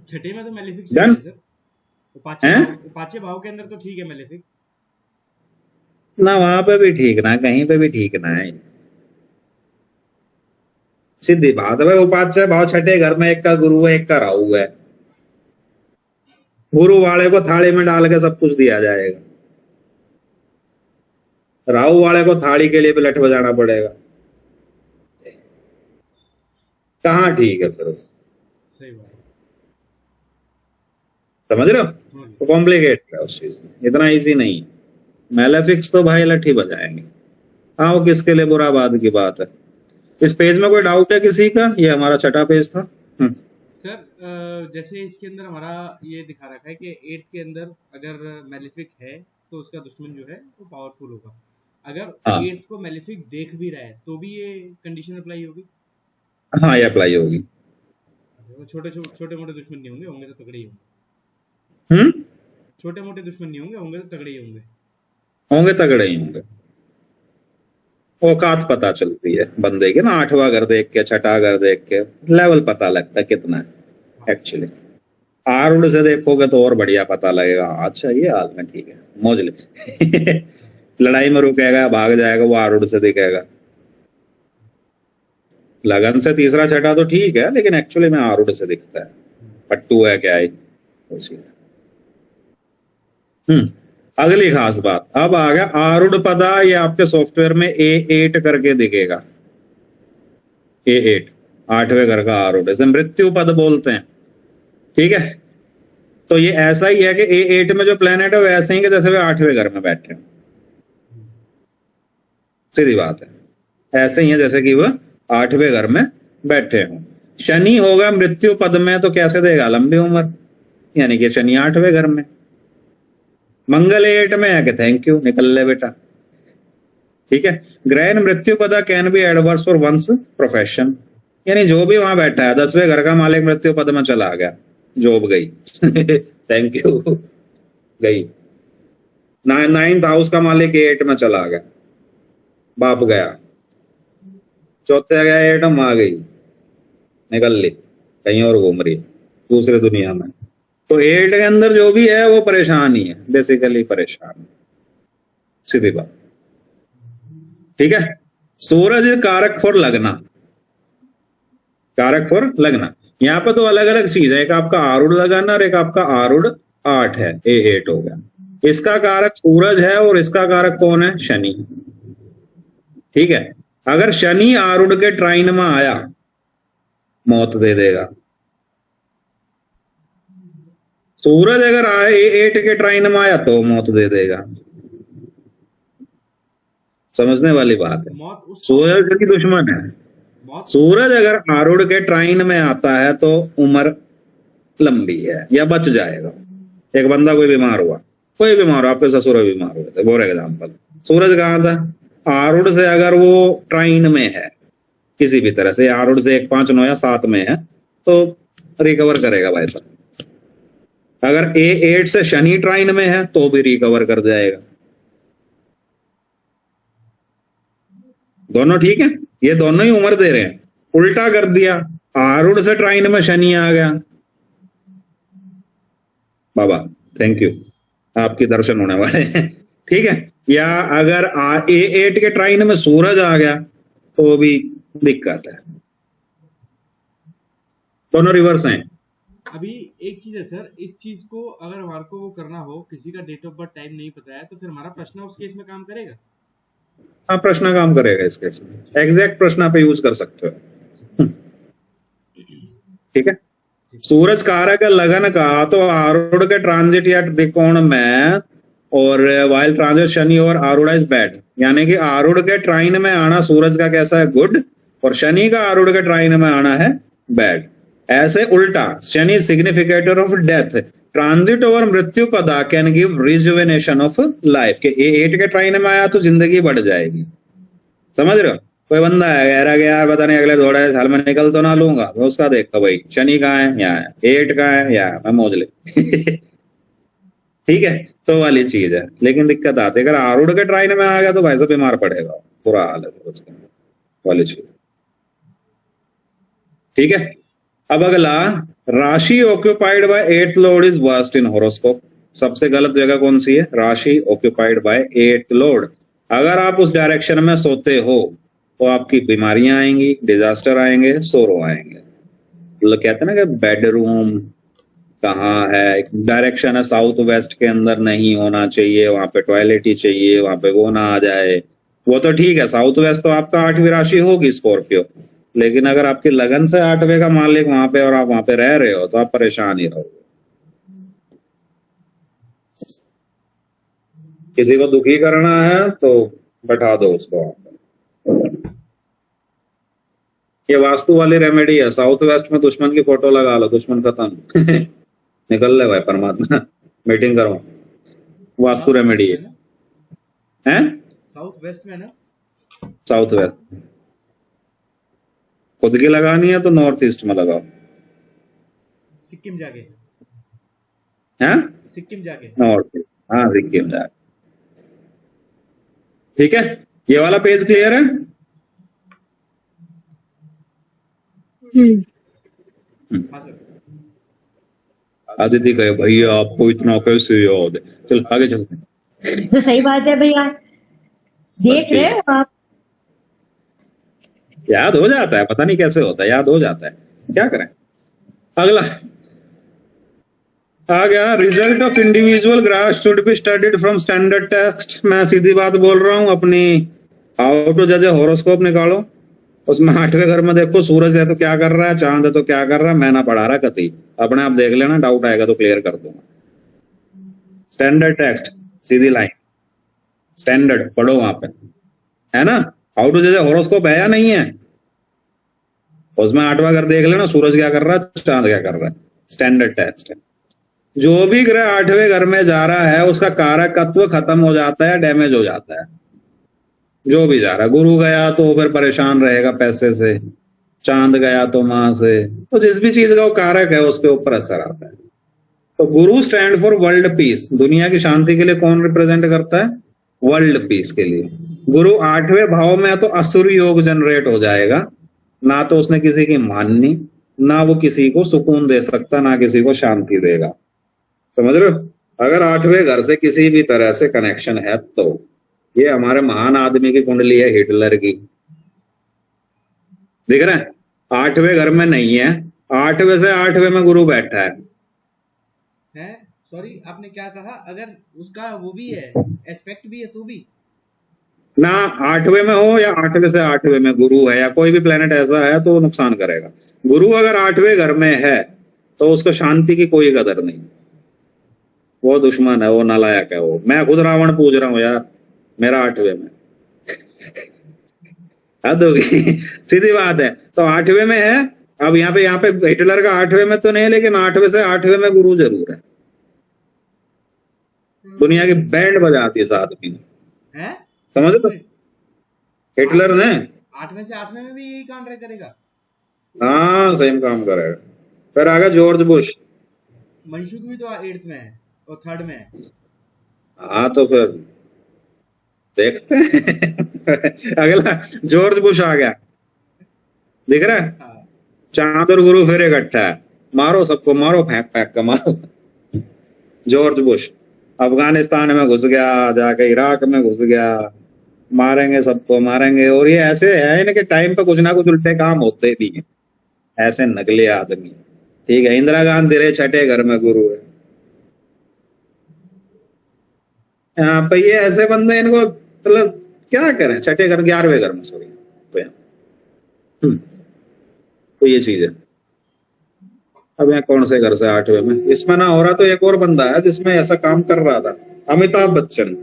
छठे में तो मैलेफिक Done? सर, तो हैं? पांचवें भाव के अंदर तो ठीक है मैलेफिक, ना वहां पे भी ठीक ना, कहीं पे भी ठीक ना है, सीधी बात है। उपाध्याय भाव छठे घर में एक का गुरु है, एक का राहु है, गुरु वाले को थाली में डाल के सब कुछ दिया जाएगा, राहु वाले को थाली के लिए भी लठ बजाना पड़ेगा, कहाँ ठीक है फिर, सही बात है, समझ रहे हो? समझ तो कॉम्प्लिकेट है उस चीज में, इतना इजी नहीं है। मैलेफिक्स तो भाई लठी बजाएंगे, हाँ वो किसके लिए बुरा बात की बात है। इस पेज में कोई डाउट है किसी का? ये हमारा छठा पेज था। सर जैसे इसके अंदर हमारा ये दिखा रखा है कि 8 के अंदर अगर मैलेफिक है तो उसका दुश्मन जो है वो पावरफुल होगा, अगर हाँ 8 को मैलेफिक देख भी रहा है तो भी ये कंडीशन अप्लाई होगी, हाँ ये अप्लाई होगी। छोटे छोटे मोटे दुश्मन नहीं होंगे, होंगे तो तगड़े ही होंगे, छोटे मोटे दुश्मन नहीं होंगे, होंगे तो तगड़े ही होंगे, होंगे तगड़े ही होंगे। औकात पता चलती है बंदे की ना, 8वां घर देख के, छठा घर देख के लेवल पता लगता है कितना है एक्चुअली। आरूढ़ से देखोगे तो और बढ़िया पता लगेगा, अच्छा ये हाल में ठीक है, मौज ले लड़ाई में रुकेगा, भाग जाएगा, वो आरूढ़ से दिखेगा। लगन से तीसरा छठा तो ठीक है, लेकिन एक्चुअली में आरूढ़ से दिखता है, पट्टू है क्या है उसी। अगली खास बात अब आ गया आरूढ़ पदा, ये आपके सॉफ्टवेयर में A8 करके दिखेगा, A8 8वें घर का आरूढ़, इसे मृत्यु पद बोलते हैं, ठीक है। तो ये ऐसा ही है कि A8 में जो प्लेनेट है वो ऐसे ही कि जैसे वे 8वें घर में बैठे हैं, सीधी बात है, ऐसे ही है जैसे कि वह 8वें घर में बैठे हों। शनि होगा मृत्यु पद में तो कैसे देगा, लंबी उम्र, यानी कि शनि 8वें घर में। मंगल 8 में है कि थैंक यू, निकल ले बेटा, ठीक है। ग्रह इन मृत्यु पदा can be adverse for one's profession, यानी जो भी वहां बैठा है, 10वें घर का मालिक मृत्यु पद में चला गया, जॉब गई थैंक यू गई। 9th हाउस का मालिक 8 में चला गया, बाप गया, चौथे गया 8 में आ गई, निकल ली कहीं और घूम रही दूसरी दुनिया में। तो 8 के अंदर जो भी है वो परेशान ही है, बेसिकली परेशान, सीधी बात, ठीक है। सूरज कारक फॉर लगना, कारक फॉर लगना, यहाँ पे तो अलग अलग चीज है, एक आपका आरूढ़ लगाना और एक आपका आरूढ़ 8 है, A8 हो गया। इसका कारक सूरज है और इसका कारक कौन है, शनि, ठीक है। अगर शनि आरूढ़ के ट्राइन में आया मौत दे देगा, सूरज अगर A8 के ट्राइन में आया तो मौत दे देगा, समझने वाली बात है। मौत उस सूरज की दुश्मन है, मौत सूरज अगर आरूढ़ के ट्राइन में आता है तो उम्र लंबी है या बच जाएगा। एक बंदा कोई बीमार हुआ, आपके ससुर बीमार हुए थे, फॉर एग्जाम्पल, सूरज कहाँ था, आरूढ़ से अगर वो ट्राइन में है किसी भी तरह से, आरूढ़ से 1, 5, 9 या 7 में है तो रिकवर करेगा भाई साहब। अगर A8 से शनि ट्राइन में है तो भी रिकवर कर जाएगा, दोनों ठीक है, ये दोनों ही उम्र दे रहे हैं। उल्टा कर दिया, आरूढ़ से ट्राइन में शनि आ गया बाबा थैंक यू, आपके दर्शन होने वाले हैं। ठीक है, या अगर A8 के ट्राइन में सूरज आ गया तो भी दिक्कत है, दोनों रिवर्स हैं। अभी एक चीज है सर, इस चीज को अगर हमारे को वो करना हो, किसी का डेट ऑफ बर्थ टाइम नहीं पता है, तो फिर हमारा प्रश्न उस केस में काम करेगा? हाँ, प्रश्न काम करेगा इस केस में, एग्जैक्ट प्रश्न पे यूज कर सकते हो। ठीक है, सूरज कारक है लगन का, तो आरूढ़ के ट्रांजिट या त्रिकोण में और वाइल ट्रांजिट शनि और आरूढ़ इज बैड, यानी कि आरूढ़ के ट्राइन में आना सूरज का कैसा है, गुड, और शनि का आरूढ़ के ट्राइन में आना है बैड। ऐसे उल्टा, Shani significator of death, transit over मृत्यु पदा can give rejuvenation of life, के A8 के ट्राइन में आया तो जिंदगी बढ़ जाएगी। समझ रहे हो, कोई बंदा है कह रहा कि यार पता नहीं अगले थोड़े साल में निकल तो ना लूंगा, तो उसका देखो भाई शनि कहाँ है, यहाँ है, 8 कहाँ है, यहाँ है, मैं मौज ले। ठीक है, तो वाली चीज है। लेकिन दिक्कत आती है अगर आरूढ़ के ट्राइन में आ गया तो भाई साहब बीमार पड़ेगा, बुरा हाल है उसका, वाली चीज। ठीक है, अब अगला, राशि occupied bye 8th Lord is worst in horoscope. सबसे गलत जगह कौन सी है, राशि ऑक्यूपाइड बाय 8th लॉर्ड। अगर आप उस डायरेक्शन में सोते हो तो आपकी बीमारियां आएंगी, डिजास्टर आएंगे, सोरो आएंगे। लोग कहते हैं ना कि बेडरूम कहाँ है, डायरेक्शन है साउथ वेस्ट के अंदर नहीं होना चाहिए, वहां पे टॉयलेट ही चाहिए, वहां पे वो ना आ जाए, वो तो ठीक है, साउथ वेस्ट तो आपका 8वीं राशि होगी स्कॉर्पियो। लेकिन अगर आपकी लगन से 8वें का मालिक वहां पे और आप वहां पे रह रहे हो तो आप परेशान ही रहोगे। किसी को दुखी करना है तो बैठा दो उसको। ये वास्तु वाली रेमेडी है, साउथ वेस्ट में दुश्मन की फोटो लगा लो, दुश्मन खत्म। निकल ले भाई परमात्मा, मीटिंग करो, वास्तु रेमेडी है। हैं? साउथ वेस्ट में ना, साउथ वेस्ट खुद की लगानी है तो नॉर्थ ईस्ट में लगाओ। सिक्किम जाके, हैं? सिक्किम जाके, नॉर्थ ईस्ट, हाँ सिक्किम जाके। ठीक है, ये वाला पेज क्लियर है? हाँ सर। आदित्य कहे भैया आपको इतना कैसे याद है, चल आगे चलते हैं। तो सही बात है भैया, देख रहे हो आप, याद हो जाता है, पता नहीं कैसे होता है, याद हो जाता है, क्या करें। अगला आ गया, result of individual graph should be studied from standard text. मैं सीधी बात बोल रहा हूं, अपनी हाउ टू जज हॉरोस्कोप निकालो, उसमें 8वें घर में देखो सूरज है तो क्या कर रहा है, चांद है तो क्या कर रहा है, मैं ना पढ़ा रहा कति, अपने आप देख लेना, डाउट आएगा तो क्लियर कर दूंगा। स्टैंडर्ड टेक्स्ट, सीधी लाइन, स्टैंडर्ड पढ़ो वहां पे, है ना। हाउ टू जज हॉरोस्कोप है या नहीं है, उसमें 8वां घर देख लेना, सूरज क्या कर रहा है, चांद क्या कर रहा है, स्टैंडर्ड टेक्स्ट है। जो भी ग्रह 8वें घर में जा रहा है उसका कारकत्व खत्म हो जाता है, डैमेज हो जाता है। जो भी जा रहा है, गुरु गया तो फिर परेशान रहेगा पैसे से, चांद गया तो मां से, तो जिस भी चीज का वो कारक है उसके ऊपर असर आता है। तो गुरु स्टैंड फॉर वर्ल्ड पीस, दुनिया की शांति के लिए कौन रिप्रेजेंट करता है, वर्ल्ड पीस के लिए। गुरु 8वें भाव में है तो असुर योग जनरेट हो जाएगा, ना तो उसने किसी की माननी, ना वो किसी को सुकून दे सकता, ना किसी को शांति देगा। समझ रहे हो, अगर 8वें घर से किसी भी तरह से कनेक्शन है तो ये हमारे महान आदमी की कुंडली है, हिटलर की, दिख रहा है, 8वें घर में नहीं है, 8वें से 8वें में गुरु बैठा है। सॉरी आपने क्या कहा, अगर उसका वो भी है, एस्पेक्ट भी है तो भी ना 8वें में हो या 8वें से 8वें में गुरु है या कोई भी प्लेनेट ऐसा है तो वो नुकसान करेगा। गुरु अगर 8वें घर में है तो उसको शांति की कोई कदर नहीं, वो दुश्मन है, वो नालायक है। वो मैं खुद रावण पूज रहा हूँ यार, मेरा 8वें में हद होगी। सीधी बात है, तो 8वें में है। अब यहाँ पे हिटलर का 8वें में तो नहीं है, लेकिन 8वें से 8वें में गुरु जरूर है। दुनिया की बैंड बजाती है इस आदमी ने, है? समझ लो, हिटलर ने 8वें से 8वें में भी यही काम करेगा। हाँ सेम काम करेगा। फिर आगे जॉर्ज बुश, मंशुक भी तो 8th में है और 3rd में है। हाँ तो फिर देखते हैं। अगला जॉर्ज बुश आ गया, दिख रहा है, हाँ। चांद और गुरु फिर इकट्ठा है, मारो सबको मारो, फेंक फेंक का मारो। जॉर्ज बुश अफगानिस्तान में घुस गया, जाके इराक में घुस गया, मारेंगे सबको मारेंगे। और ये ऐसे है, इनके टाइम पे कुछ ना कुछ उल्टे काम होते भी हैं, ऐसे नकली आदमी। ठीक है, इंदिरा गांधी रहे छठे घर में गुरु है। यहाँ पे ये ऐसे बंदे, इनको मतलब क्या करें, छठे घर 11वें घर में, सॉरी। तो यहाँ तो ये चीज है। अब यहाँ कौन से घर से 8वें में, इसमें ना हो रहा तो एक और बंदा है जिसमें ऐसा काम कर रहा था, अमिताभ बच्चन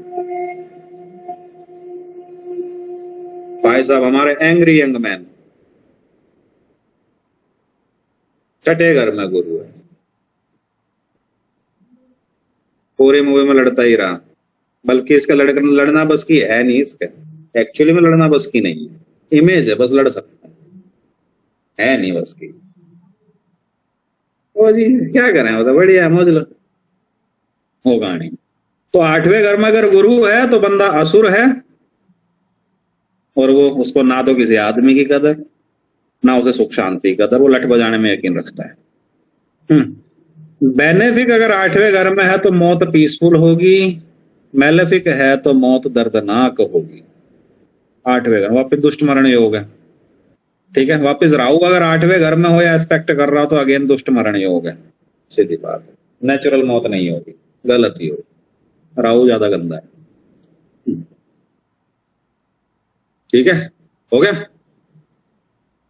भाई साहब, हमारे एंग्री यंग मैन। छठे घर में गुरु है, पूरी मूवी में लड़ता ही रहा। बल्कि इसका लड़ना बस की है नहीं, इसका एक्चुअली में लड़ना बस की नहीं है, इमेज है, बस लड़ सकता है नहीं बस की। तो जी क्या करें, वो तो बढ़िया मौज लो होगा नहीं। तो 8वें घर में अगर गुरु है तो बंदा असुर है, और वो उसको ना तो किसी आदमी की कदर, ना उसे सुख शांति की कदर, वो लठ बजाने में यकीन रखता है। बेनेफिक अगर 8वें घर में है तो मौत पीसफुल होगी, मेलेफिक है तो मौत दर्दनाक होगी। 8वें घर वापिस दुष्ट मरण योग है। ठीक है, वापिस राहु अगर 8वें घर में हो या एक्सपेक्ट कर रहा हो तो अगेन दुष्ट मरण योग है। सीधी बात है, नेचुरल मौत नहीं होगी, गलत ही होगी, राहु ज्यादा गंदा है। ठीक है, हो गया।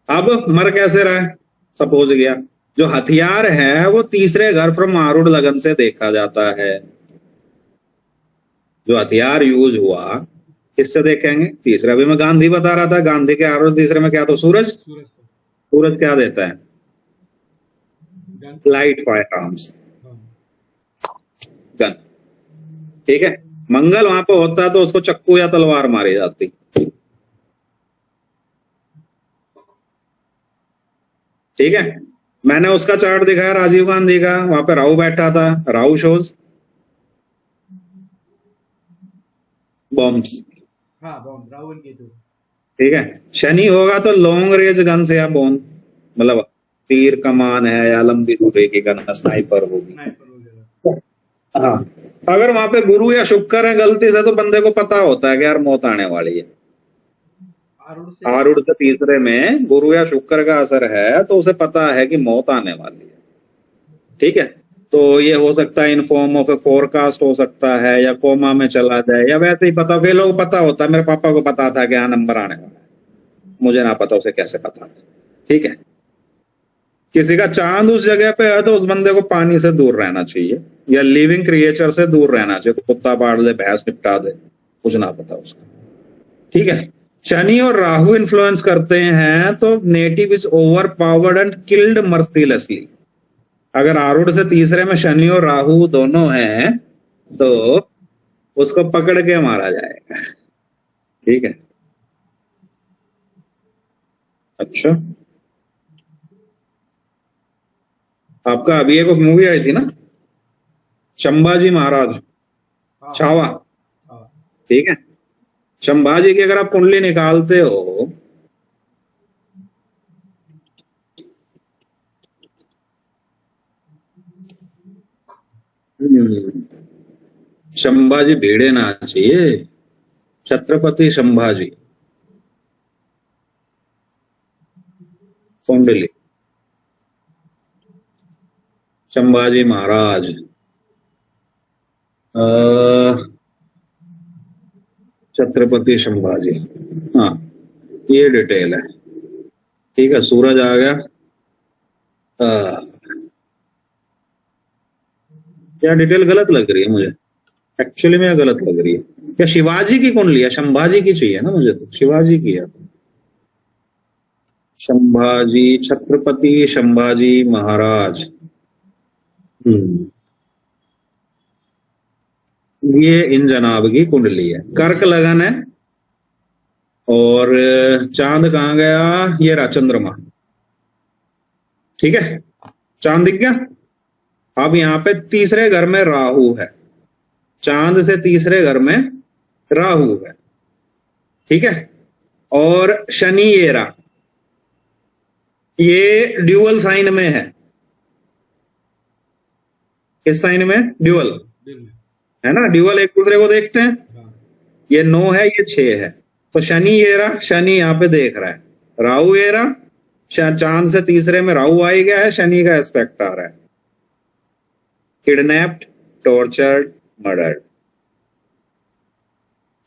अब मर कैसे रहा है, सपोज गया जो हथियार है वो तीसरे घर फ्रॉम आरूढ़ लगन से देखा जाता है। जो हथियार यूज हुआ किससे देखेंगे, तीसरा भी मैं गांधी बता रहा था, गांधी के आरूढ़ तीसरे में क्या तो सूरज। सूरज क्या देता है, लाइट फायर आर्म्स, गन। ठीक है, मंगल वहां पे होता तो उसको चक्कू या तलवार मारी जाती। ठीक है, मैंने उसका चार्ट दिखाया राजीव गांधी का, वहां पे राहु बैठा था, राहु शोज बॉम्ब्स। हाँ, बॉम्ब, राहु एंड केतु। ठीक है, शनि होगा तो लॉन्ग रेंज गन से या बॉम्ब, मतलब तीर कमान है या लंबी दूरी की गन, स्नाइपर होगी। हाँ, अगर वहां पे गुरु या शुक्र है गलती से तो बंदे को पता होता है कि यार मौत आने वाली है। आरूढ़ से तीसरे में गुरु या शुक्र का असर है तो उसे पता है कि मौत आने वाली है। ठीक है, तो ये हो सकता है in form of A forecast हो सकता है, या कोमा में चला जाए, या वैसे ही पता, कई लोग पता होता है, मेरे पापा को पता था कि हाँ नंबर आने वाला है, मुझे ना पता, उसे कैसे पता। ठीक है, किसी का चांद उस जगह पे है तो उस बंदे को पानी से दूर रहना चाहिए, या लिविंग क्रिएचर से दूर रहना चाहिए, कुत्ता पाड़ दे, भैंस निपटा दे, कुछ ना पता उसका। ठीक है, शनि और राहु इन्फ्लुएंस करते हैं तो native is over powered and killed mercilessly. अगर आरूढ़ से तीसरे में शनि और राहु दोनों हैं तो उसको पकड़ के मारा जाएगा। ठीक है, अच्छा, आपका अभी एक मूवी आई थी ना, संभाजी महाराज, छावा। ठीक है, संभाजी की अगर आप कुंडली निकालते हो संभाजी भेड़े ना चाहिए, छत्रपति संभाजी कुंडली, संभाजी महाराज, छत्रपति संभाजी। हाँ, ये डिटेल है। ठीक है, सूरज आ गया। क्या डिटेल गलत लग रही है मुझे, एक्चुअली में गलत लग रही है। क्या शिवाजी की कुंडली है, संभाजी की चाहिए ना मुझे, तो शिवाजी की है। संभाजी, छत्रपति संभाजी महाराज। ये इन जनाब की कुंडली है, कर्क लगन है, और चांद कहाँ गया, ये रहा चंद्रमा। ठीक है, चांद दिख गया। अब यहाँ पे तीसरे घर में राहु है, चांद से तीसरे घर में राहु है। ठीक है, और शनि ये रहा, ये ड्यूअल साइन में है। किस साइन में? ड्यूअल, दिल में। है ना, ड्यूअल एक दूसरे को देखते हैं। हाँ। ये 9 है, ये 6 है, तो शनि ये रहा, शनि यहाँ पे देख रहा है, राहु ये रहा, चांद से तीसरे में राहु आ ही गया है, शनि का एस्पेक्ट आ रहा है। Kidnapped, tortured, murdered.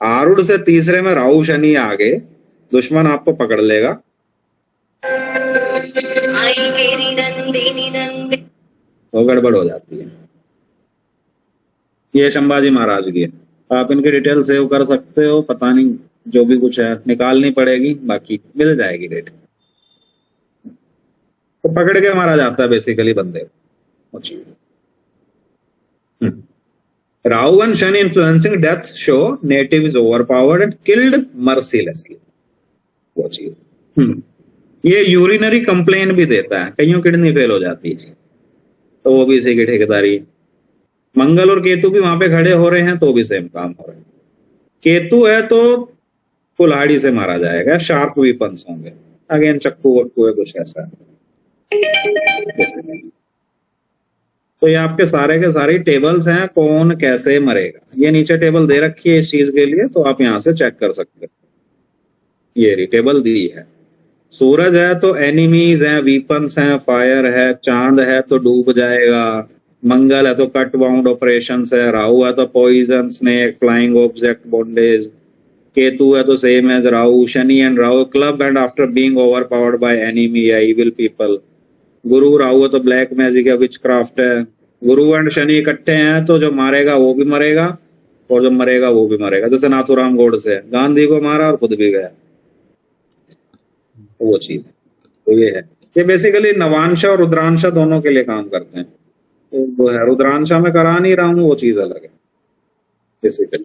आरूढ़ से तीसरे में राहु शनि आ गए, दुश्मन आपको पकड़ लेगा, तो गड़बड़ हो जाती है। ये संभाजी महाराज की है, आप इनकी डिटेल सेव कर सकते हो, पता नहीं जो भी कुछ है निकालनी पड़ेगी, बाकी मिल जाएगी डेट। तो पकड़ के मारा जाता है बेसिकली बंदे को। Rahu and Shani influencing death show native is overpowered and killed mercilessly, वो चीज। ये यूरिनरी कंप्लेन भी देता है, कईयों किडनी फेल हो जाती है, तो वो भी इसी की ठेकेदारी है। मंगल और केतु भी वहां पे खड़े हो रहे हैं, तो भी सेम काम हो रहा है। केतु है तो कुल्हाड़ी से मारा जाएगा, शार्प वीपन्स होंगे, अगेन चक्कू वक्कू है, कुछ ऐसा है। तो ये आपके सारे के सारी टेबल्स हैं, कौन कैसे मरेगा, ये नीचे टेबल दे रखी है इस चीज के लिए, तो आप यहां से चेक कर सकते हो। ये टेबल दी है। सूरज है तो एनिमीज हैं, वीपन्स हैं, फायर है, चांद है तो डूब जाएगा, मंगल है तो कट बाउंड ऑपरेशन है, राहु है तो poison, snake, flying object, bondage, Ketu है तो same as Rahu, Shani and Rahu club and after being overpowered by enemy या इविल पीपल। गुरु राहु है तो ब्लैक मैजिक या विच क्राफ्ट है। गुरु एंड शनि इकट्ठे हैं तो जो मारेगा वो भी मरेगा, और जो मरेगा वो भी मरेगा। जैसे नाथुराम गोडसे, गांधी को मारा और खुद भी गया, वो चीज। तो ये है, ये बेसिकली नवांशा और रुद्रांशा दोनों के लिए काम करते हैं। तो वो है, रुद्रांशा में करा नहीं रहा हूं, वो चीज अलग है बेसिकली।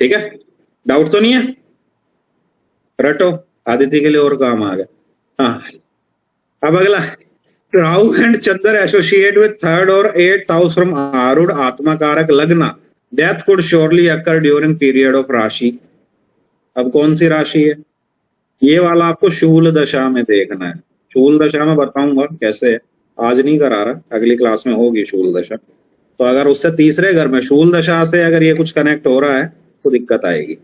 ठीक है, डाउट तो नहीं है? रटो, आदित्य के लिए और काम आ गया। हाँ, अब अगला, Rahu and Chandra associate with 3rd और 8th हाउस फ्रॉम आरूढ़ आत्मा कारक लग्न, death could surely occur during period of राशि। अब कौन सी राशि है? ये वाला आपको शूल दशा में देखना है। शूल दशा में बताऊंगा कैसे है, आज नहीं करा रहा, अगली क्लास में होगी शूल दशा। तो अगर उससे तीसरे घर में शूल दशा से अगर ये कुछ कनेक्ट हो रहा है तो दिक्कत आएगी।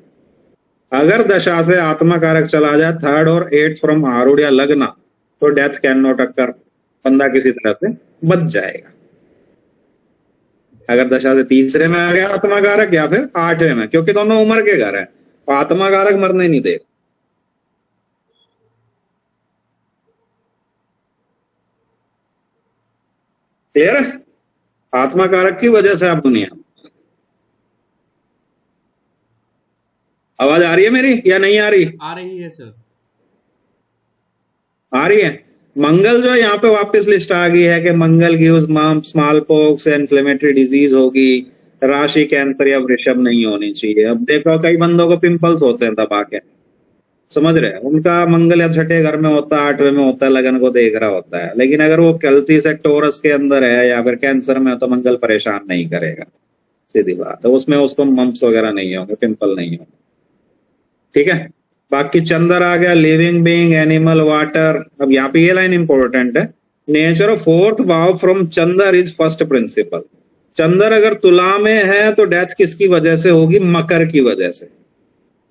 अगर दशा से आत्मा कारक चला जाए 3rd और 8th फ्रॉम आरूढ़ या लग्न, तो डेथ कैन नॉट अकर, बंदा किसी तरह से बच जाएगा। अगर दशा से तीसरे में आ गया आत्मा कारक या फिर 8वें में, क्योंकि दोनों उम्र के घर है, तो आत्मा कारक मरने नहीं देगा। क्लियर है? आत्मा कारक की वजह से आप दुनिया। आवाज आ रही है मेरी या नहीं आ रही? आ रही है सर। आ रही है। मंगल जो यहाँ पे वापस लिस्ट आ गई है कि Mangal gives mumps, smallpox, inflammatory disease होगी, राशि कैंसर या वृषभ नहीं होनी चाहिए। अब देखो कई बंदों को पिंपल्स होते हैं दबा के, समझ रहे हैं, उनका मंगल या छठे घर में होता है, 8वें में होता है, लगन को देख रहा होता है। लेकिन अगर वो गलती से टोरस के अंदर है या फिर कैंसर में, तो मंगल परेशान नहीं करेगा, सीधी बात है। उसमें उसको मम्प्स वगैरह नहीं होंगे, पिंपल नहीं होंगे। ठीक है, बाकी चंद्र आ गया, लिविंग बीइंग, एनिमल, वाटर। अब यहाँ पे ये लाइन इंपॉर्टेंट है, nature of 4th bhava from Chandra is first principle. Chandra अगर तुला में है तो डेथ किसकी वजह से होगी? मकर की वजह से।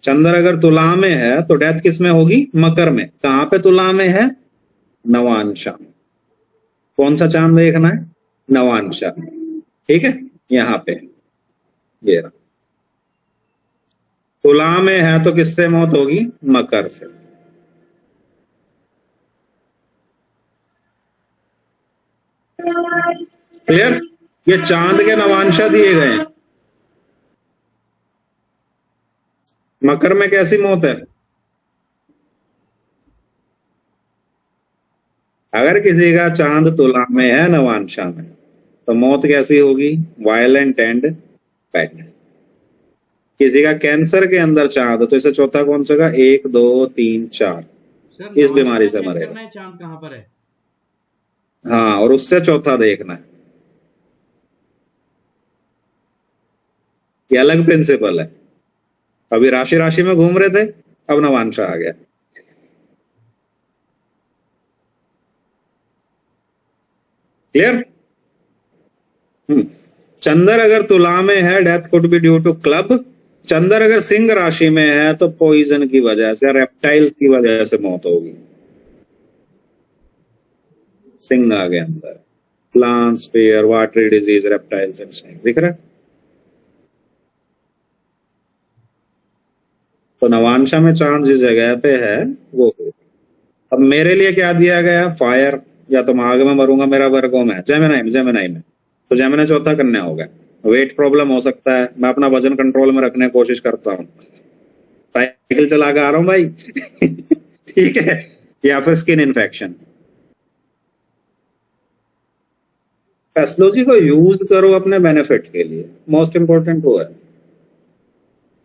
चंद्र अगर तुला में है तो डेथ किस में होगी? मकर में। कहां पे तुला में है? नवांशा। कौन सा चांद देखना है? नवांशा। ठीक है, यहां पे ये रहा। तुला में है तो किससे मौत होगी? मकर से। क्लियर? ये चांद के नवांशा दिए गए हैं। मकर में कैसी मौत है? अगर किसी का चांद तुला में है नवांशा में, तो मौत कैसी होगी? Violent and bad. किसी का कैंसर के अंदर चांद, तो इसे चौथा कौन सा? 1 2 3 4, सर इस बीमारी से चेक मरेगा। करना है चांद कहाँ पर है। हाँ, और उससे चौथा देखना है। ये अलग प्रिंसिपल है। अभी राशि राशि में घूम रहे थे, अब नवांशा आ गया। क्लियर? चंद्र अगर तुला में है, death could be due to club. Chandra अगर सिंह राशि में है तो पॉइजन की वजह से, रेप्टाइल्स की वजह से मौत होगी। सिंह आ गया अंदर, plants, pair, watery disease, reptiles and snake, दिख रहा है? तो नवांशा में चांद जिस जगह पे है वो हो। अब मेरे लिए क्या दिया गया? फायर, या तो मैं आगे में मरूंगा, मेरा वर्गों में, जेमिनाई में तो जेमिनाई चौथा कन्या हो गया। वेट प्रॉब्लम हो सकता है, मैं अपना वजन कंट्रोल में रखने की कोशिश करता हूँ, साइकिल चला के आ रहा हूँ भाई ठीक है, या फिर स्किन इन्फेक्शन। एस्ट्रोलॉजी को यूज करो अपने बेनिफिट के लिए, मोस्ट इंपॉर्टेंट वो है।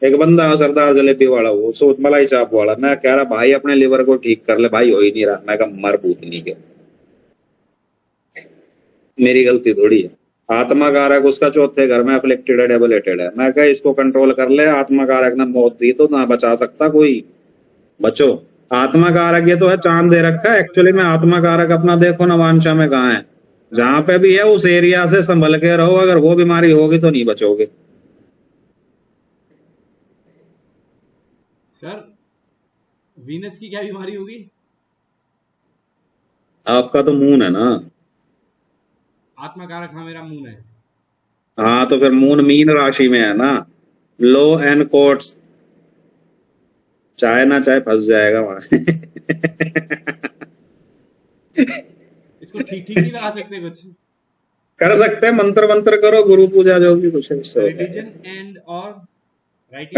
एक बंदा सरदार जलेबी वाला, वो सोच मलाई चाप वाला, मैं कह रहा भाई अपने लिवर को ठीक कर ले, भाई हो ही नहीं रहा। मैं कहा मर भूतनी के, मेरी गलती थोड़ी है। आत्मा कारक उसका चौथे घर में अफ्लिक्टेड है, डेबिलिटेड है। मैं कहा इसको कंट्रोल कर ले, आत्मा कारक ने मौत दी तो ना बचा सकता कोई। बचो, आत्मा कारक ये तो है चांद दे रखा है, एक्चुअली में आत्मा कारक अपना देखो नवांशा में कहाँ है। जहां पे भी है उस एरिया से संभल के रहो, अगर वो बीमारी होगी तो नहीं बचोगे। सर वीनस की क्या बीमारी होगी? आपका तो मून है ना। आत्मा कारक, हाँ मेरा मून है। हाँ तो फिर मून मीन राशि में है ना, लो एंड कोट्स, चाहे ना चाहे फंस जाएगा वहां इसको ठीक ठीक नहीं लगा सकते कुछ? कर सकते हैं, मंत्र मंत्र करो, गुरु पूजा जो भी कुछ है। रिलीजन एंड और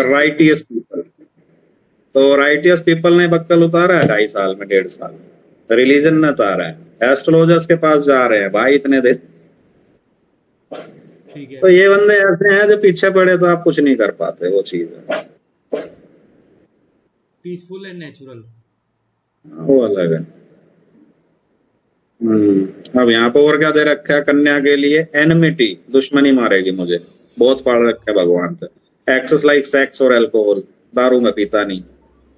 राइटियस पीपल, तो राइटियस पीपल ने बक्कल उतारा है 2.5 साल में, 1.5 साल में। रिलीजन ने उतारा है, एस्ट्रोलॉजर्स के पास जा रहे हैं भाई इतने दिन। ठीक है। तो ये बंदे ऐसे हैं जो पीछे पड़े तो आप कुछ नहीं कर पाते, वो चीज है। पीसफुल एंड नेचुरल, वो अलग है। अब यहाँ पे और क्या दे रखा है कन्या के लिए? एनमिटी, दुश्मनी मारेगी मुझे, बहुत पढ़ रखा है भगवान पे। एक्सेस लाइक सेक्स और अल्कोहल, दारू में पीता नहीं,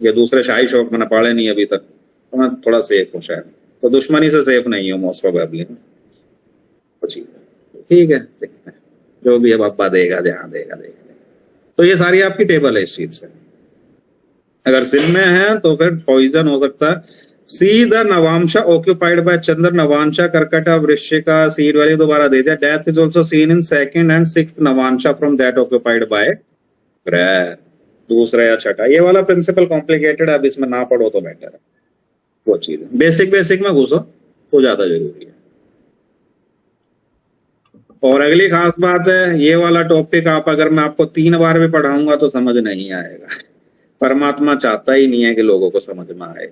ये दूसरे शाही शौक मैंने पाले नहीं अभी तक, तो मैं थोड़ा सेफ हूँ शायद। तो दुश्मनी से सेफ नहीं हूँ मोस्ट प्रोबेबली। ठीक है, देखते हैं जो भी है, बाबा देगा जहां देगा देगा। तो ये सारी आपकी टेबल है इस चीज से। अगर सिंह में है तो फिर पॉइजन हो सकता है। See the navamsha occupied by Chandra, navamsha Karkata Vrishchika, seed value दोबारा दे दिया। Death is also seen in second and sixth navamsha from that occupied by graha, दूसरा या छठा। ये वाला प्रिंसिपल कॉम्प्लिकेटेड है, अब इसमें ना पढ़ो तो बेटर है। वो चीज है, बेसिक में घुसो तो ज्यादा जरूरी है। और अगली खास बात है, ये वाला टॉपिक आप अगर मैं आपको 3 बार भी पढ़ाऊंगा तो समझ नहीं आएगा। परमात्मा चाहता ही नहीं है कि लोगों को समझ में आए।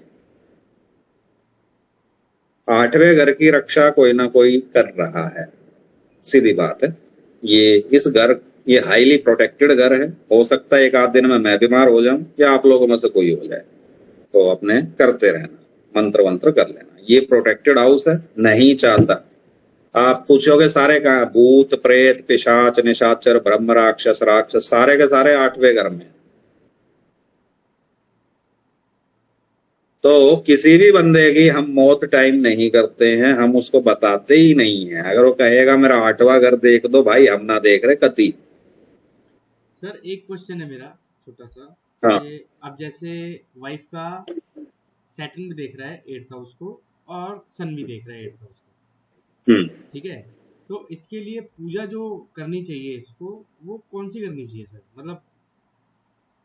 8वें घर की रक्षा कोई ना कोई कर रहा है, सीधी बात है। इस घर, ये हाईली प्रोटेक्टेड घर है। हो सकता है एक आध दिन में मैं बीमार हो जाऊं या आप लोगों में से कोई हो जाए, तो अपने करते रहना, मंत्र कर लेना। ये प्रोटेक्टेड हाउस है, नहीं चाहता। आप पूछोगे सारे कहाँ? भूत प्रेत पिशाच निशाचर ब्रह्म राक्षस सारे के सारे 8वें घर में। तो किसी भी बंदे की हम मौत टाइम नहीं करते हैं, हम उसको बताते ही नहीं है। अगर वो कहेगा मेरा 8वां घर देख दो, भाई हम ना देख रहे कति। सर एक क्वेश्चन है मेरा छोटा सा। हाँ। अब जैसे वाइफ का सैटर्न भी देख रहा है 8th हाउस को, और सन भी देख रहा है 8th हाउस को, ठीक है, तो इसके लिए पूजा जो करनी चाहिए इसको, वो कौन सी करनी चाहिए सर? मतलब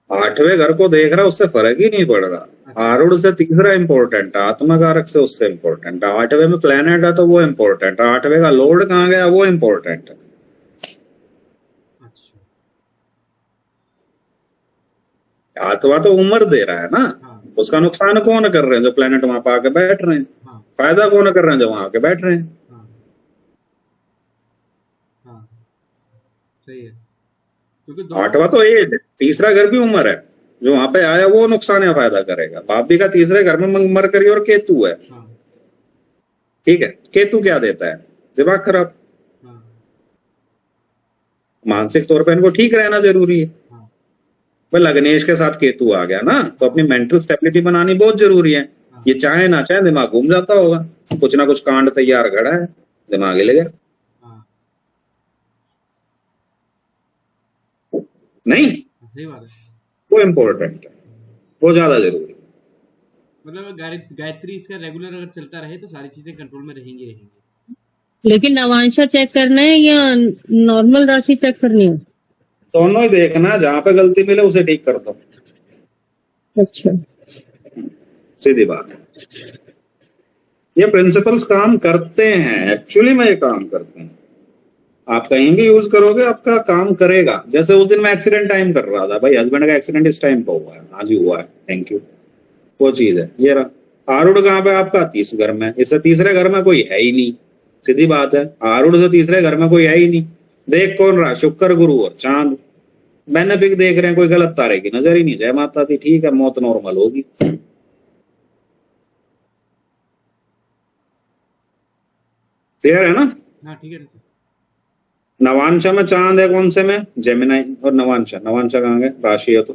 8वें घर को देख रहा है, उससे फर्क ही नहीं पड़ रहा। आरूढ़ से तीसरा इंपॉर्टेंट है, आत्मकारक से उससे इंपॉर्टेंट है। 8वें में प्लेनेट है तो वो इंपॉर्टेंट है, 8वें का लॉर्ड कहाँ गया वो इंपॉर्टेंट है। अच्छा, 8वां तो उम्र दे रहा है ना। हाँ। उसका नुकसान कौन कर रहे हैं? जो प्लेनेट वहां पर आके बैठ रहे हैं। हाँ। फायदा कौन कर रहे हैं? जो वहां आके बैठ रहे हैं। हाँ। हाँ, सही है, क्योंकि 8वां तो एज, तीसरा घर भी उम्र है, जो वहां पे आया वो नुकसान या फायदा करेगा। भाभी का तीसरे घर में मरकरी और केतु है, हाँ। ठीक है। केतु क्या देता है? दिमाग खराब। हाँ। मानसिक तौर पे इनको ठीक रहना जरूरी है। हाँ। भाई लग्नेश के साथ केतु आ गया ना, तो अपनी मेंटल स्टेबिलिटी बनानी बहुत जरूरी है। ये चाहे ना चाहे दिमाग घूम जाता होगा, कुछ ना कुछ कांड तैयार खड़ा है, दिमाग हिल गया? हाँ नहीं, सही बात है। वो इम्पोर्टेंट है, वो ज्यादा जरूरी है। मतलब गायत्री इसका रेगुलर अगर चलता रहे तो सारी चीजें कंट्रोल में रहेंगी। लेकिन नवांशा चेक करना है या नॉर्मल राशि चेक करनी है? दोनों ही देखना, जहां पे गलती मिले उसे ठीक कर दो, अच्छा, सीधी बात है। ये प्रिंसिपल्स काम करते हैं, एक्चुअली में ये काम करते हैं। आप कहीं भी यूज करोगे आपका काम करेगा। जैसे उस दिन मैं एक्सीडेंट टाइम कर रहा था, भाई हस्बैंड का एक्सीडेंट इस टाइम पर हुआ है, आज ही हुआ है, थैंक यू, वो चीज है। ये रहा आरूढ़ कहाँ पे आपका? तीस घर में। इससे तीसरे घर में कोई है ही नहीं, सीधी बात है। आरूढ़ से तीसरे घर में कोई है ही नहीं। देख कौन रहा? शुक्र, गुरु और चांद। बेनिफिक देख रहे हैं, कोई गलत तारे की नजर ही नहीं। जय माता दी, ठीक है, मौत नॉर्मल होगी। क्लियर है ना? हाँ ठीक है ना सर। नवांशा में चांद है, कौन से में? जेमिनाई। और नवांशा, नवांशा कहाँ गए? राशि है तो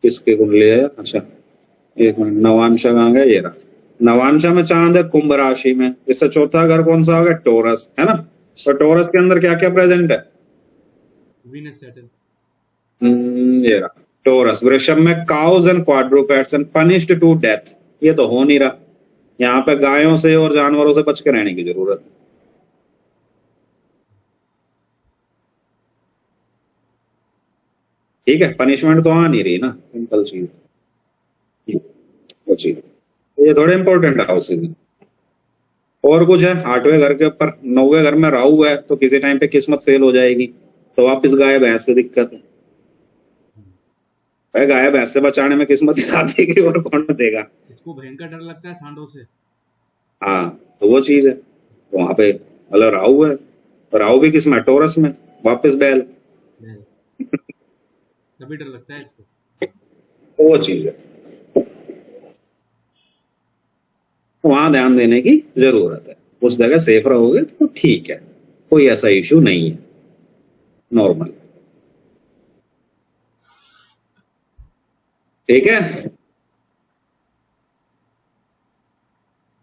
किसके कुंडली है? अच्छा एक मिनट, नवांशा कहाँ गया? ये रहा। नवांशा में चांद है कुंभ राशि में। इससे चौथा घर कौन सा होगा? टोरस, है ना? तो टोरस के अंदर क्या क्या प्रेजेंट है? Venus Saturn. ये रहा टोरस। वृषभ में cows and quadrupeds and punished to death. ये तो हो नहीं रहा। यहाँ पे गायों से और जानवरों से बच के रहने की जरूरत है। ठीक है, पनिशमेंट तो आ नहीं रही ना, सिंपल चीज, वो चीज। ये थोड़े इंपॉर्टेंट हाउसेज हैं। और कुछ है? आठवें घर के ऊपर 9वें घर में राहु है, तो किसी टाइम पे किस्मत फेल हो जाएगी, तो वापिस गाय भैंस से दिक्कत है। भाई गाय भैंस से बचाने में किस्मत साथ देगी और कौन देगा? इसको भयंकर डर लगता है सांडों से। हाँ, तो वो चीज है। तो वहां पे मतलब राहु है, राहु भी किस में? टोरस में, वापिस बैल। तभी डर लगता है इसको। तो वो चीज है, वहां ध्यान देने की जरूरत है। उस जगह सेफ रहोगे तो ठीक है, कोई ऐसा इश्यू नहीं है, नॉर्मल। ठीक है।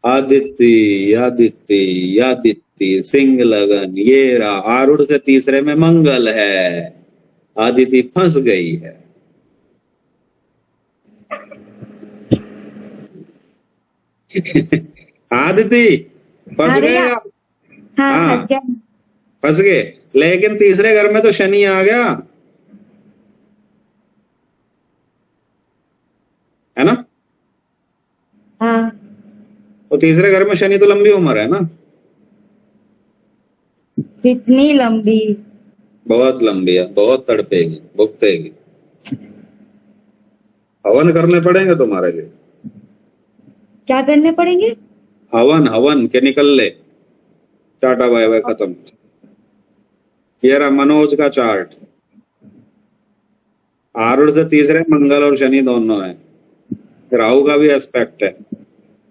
आदित्य आदित्य आदित्य सिंह लगन, ये रहा। आरूढ़ से तीसरे में मंगल है, आदित्य फंस गई है। आदित्य फंस अरे गए यार, आप? हाँ हाँ फंस गया। फंस गए, लेकिन तीसरे घर में तो शनि आ गया, है ना? हाँ तो तीसरे घर में शनि तो लंबी उम्र है ना? कितनी लंबी? बहुत लंबी है, बहुत तड़पेगी, भुगतेगी। हवन करने पड़ेंगे तुम्हारे लिए। क्या करने पड़ेंगे? हवन, हवन के निकल ले। टाटा बाय बाय, खत्म। ये रहा मनोज का चार्ट। आरूढ़ से तीसरे मंगल और शनि दोनों है। राहु का भी एस्पेक्ट है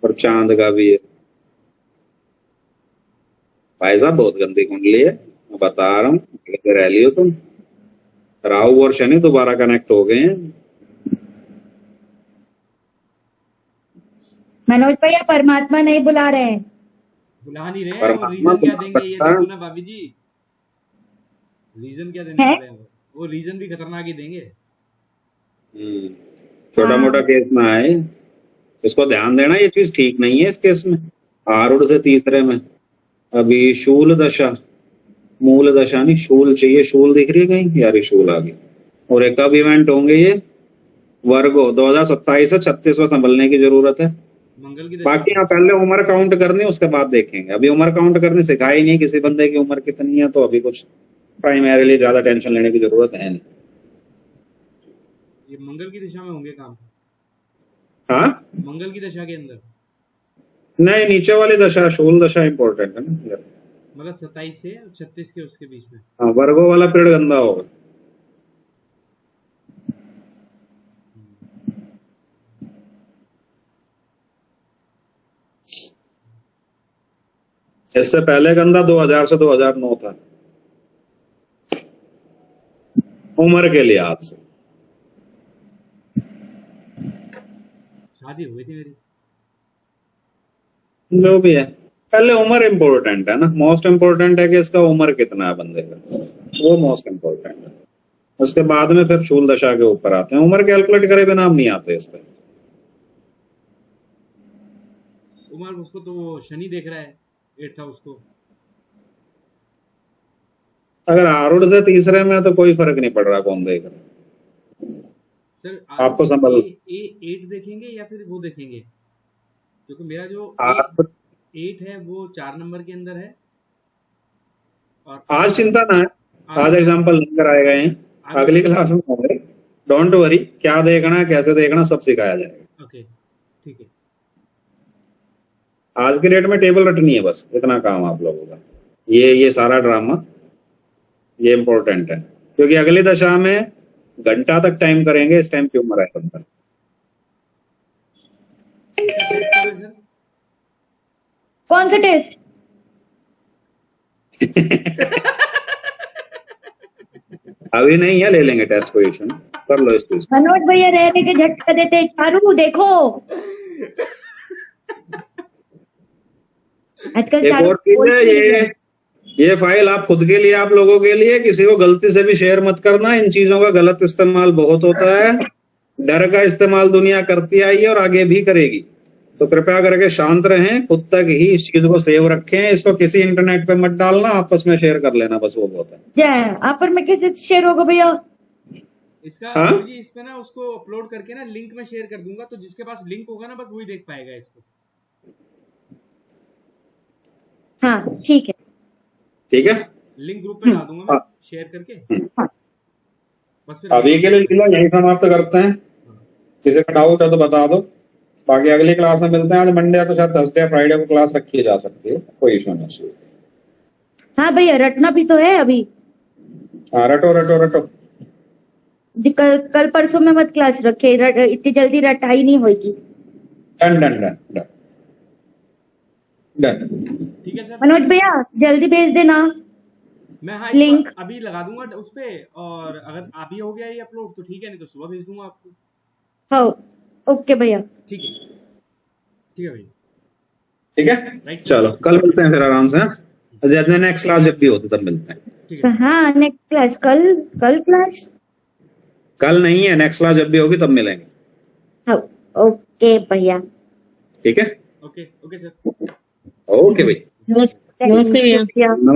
और चांद का भी है। भाई साहब बहुत गंदी कुंडली है, मैं बता रहा हूँ, रह लियो तुम। राहु और शनि दोबारा कनेक्ट हो गए हैं। मनोज भैया परमात्मा नहीं बुला रहे हैं। बुला नहीं रहे हैं, और परमात्मा रीजन क्या बुला देंगे ये सकता है। देखो ना भाभी जी, रीजन क्या देने है? वाले हैं वो रीजन भी खतरनाक ही देंगे। छोटा मोटा केस में आए, इसको ध्यान देना, ये चीज ठीक नहीं है इस केस में। आरूढ़ से तीसरे में अभी शूल दशा, मूल दशा नहीं, शूल चाहिए। शूल दिख रही है कहीं? यार शूल आ गई। और एक अब इवेंट होंगे ये वर्गो 2027 से 36 में संभलने की जरूरत है। मंगल की बाकी यहाँ पहले उम्र काउंट करनी, उसके बाद देखेंगे। अभी उम्र काउंट करनी सिखाई नहीं किसी बंदे की उम्र कितनी है, तो अभी कुछ प्राइमरीली ज्यादा टेंशन लेने की जरूरत है नहीं। ये मंगल की दिशा में होंगे काम। हाँ मंगल की दशा के अंदर नहीं, नीचे वाली दशा, शूल दशा इंपॉर्टेंट है ना। मतलब 27 से 36 के उसके बीच में। हाँ, वर्गो वाला पीरियड गंदा होगा। इससे पहले गंदा 2000 से 2009 था, उम्र के लिहाज से। शादी हो गई थी मेरी। जो भी है, पहले उम्र इम्पोर्टेंट है ना, मोस्ट इम्पोर्टेंट है कि इसका उम्र कितना है बंदे का, वो मोस्ट इम्पोर्टेंट है। उसके बाद में फिर शूल दशा के ऊपर आते हैं, उम्र कैलकुलेट करे बिना हम नहीं आते इस पे। उमर उसको तो शनि देख रहा है 8th हाउस को। अगर आरूढ़ से तीसरे में तो कोई फर्क नहीं पड़ रहा कौन देख रहा है। सर आपको संभल ए 8 देखेंगे या फिर वो देखेंगे, क्योंकि मेरा जो आप 8 है वो 4 नंबर के अंदर है। और आज चिंता ना है, आज एग्जाम्पल लेकर आए गए हैं, अगली क्लास में होंगे, डोंट वरी, क्या देखना कैसे देखना सब सिखाया जाएगा। ओके ठीक है। आज के डेट में टेबल रटनी है, बस इतना काम आप लोगों का। ये सारा ड्रामा ये इम्पोर्टेंट है, क्योंकि अगली दशा में घंटा तक टाइम करेंगे, इस टाइम की उम्र है बंदा। सर कौन सा टेस्ट? अभी नहीं है, ले लेंगे टेस्ट पोजीशन, कर लो इस चीज। मनोज भैया रहने के झटका देते, चारू देखो आजकल एक और चीज है, ये फाइल आप खुद के लिए, आप लोगों के लिए, किसी को गलती से भी शेयर मत करना। इन चीजों का गलत इस्तेमाल बहुत होता है, डर का इस्तेमाल दुनिया करती आई है और आगे भी करेगी। तो कृपया करके शांत रहें, खुद तक ही इस चीज को सेव रखें, इसको किसी इंटरनेट पे मत डालना, आपस में शेयर कर लेना, बस वो बहुत है। जय आप पर में कैसे शेयर होगा भैया? इसका हाँ? जी इस पे ना उसको अपलोड करके ना लिंक में शेयर कर दूंगा, तो जिसके पास लिंक होगा ना बस वही देख पाएगा इसको। हाँ ठीक है, ठीक है, लिंक ग्रुप पे डाल दूंगा मैं शेयर करके। बस फिर अभी के लिए लीला यही समाप्त करते हैं। किसी का डाउट है तो बता दो, बाकी अगली क्लास में मिलते हैं। आज मंडे है तो शायद थर्सडे फ्राइडे को क्लास रखी जा सकती है, कोई इशू नहीं। हाँ भैया रटना भी तो है अभी। हाँ, रटो रटो रटो। कल परसों में मत क्लास रखे, इतनी जल्दी रटाई नहीं होगी। Done done done done done. ठीक है सर। मनोज भैया जल्दी भेज देना मैं हाँ लिंक। अभी लगा दूंगा उस पे, और अगर आप ही हो गया ये अपलोड तो ठीक है, नहीं तो सुबह भेज दूंगा आपको। हाँ ओके भैया। ठीक है भैया। ठीक है, चलो कल मिलते हैं फिर आराम से। नेक्स्ट क्लास जब भी होती तब मिलते हैं। ठीक है। हाँ नेक्स्ट क्लास कल क्लास कल नहीं है, नेक्स्ट क्लास जब भी होगी तब मिलेंगे। हाँ ओके भैया। ठीक है, ओके सर। ओके भाई, नमस्ते भैया। नमस्ते।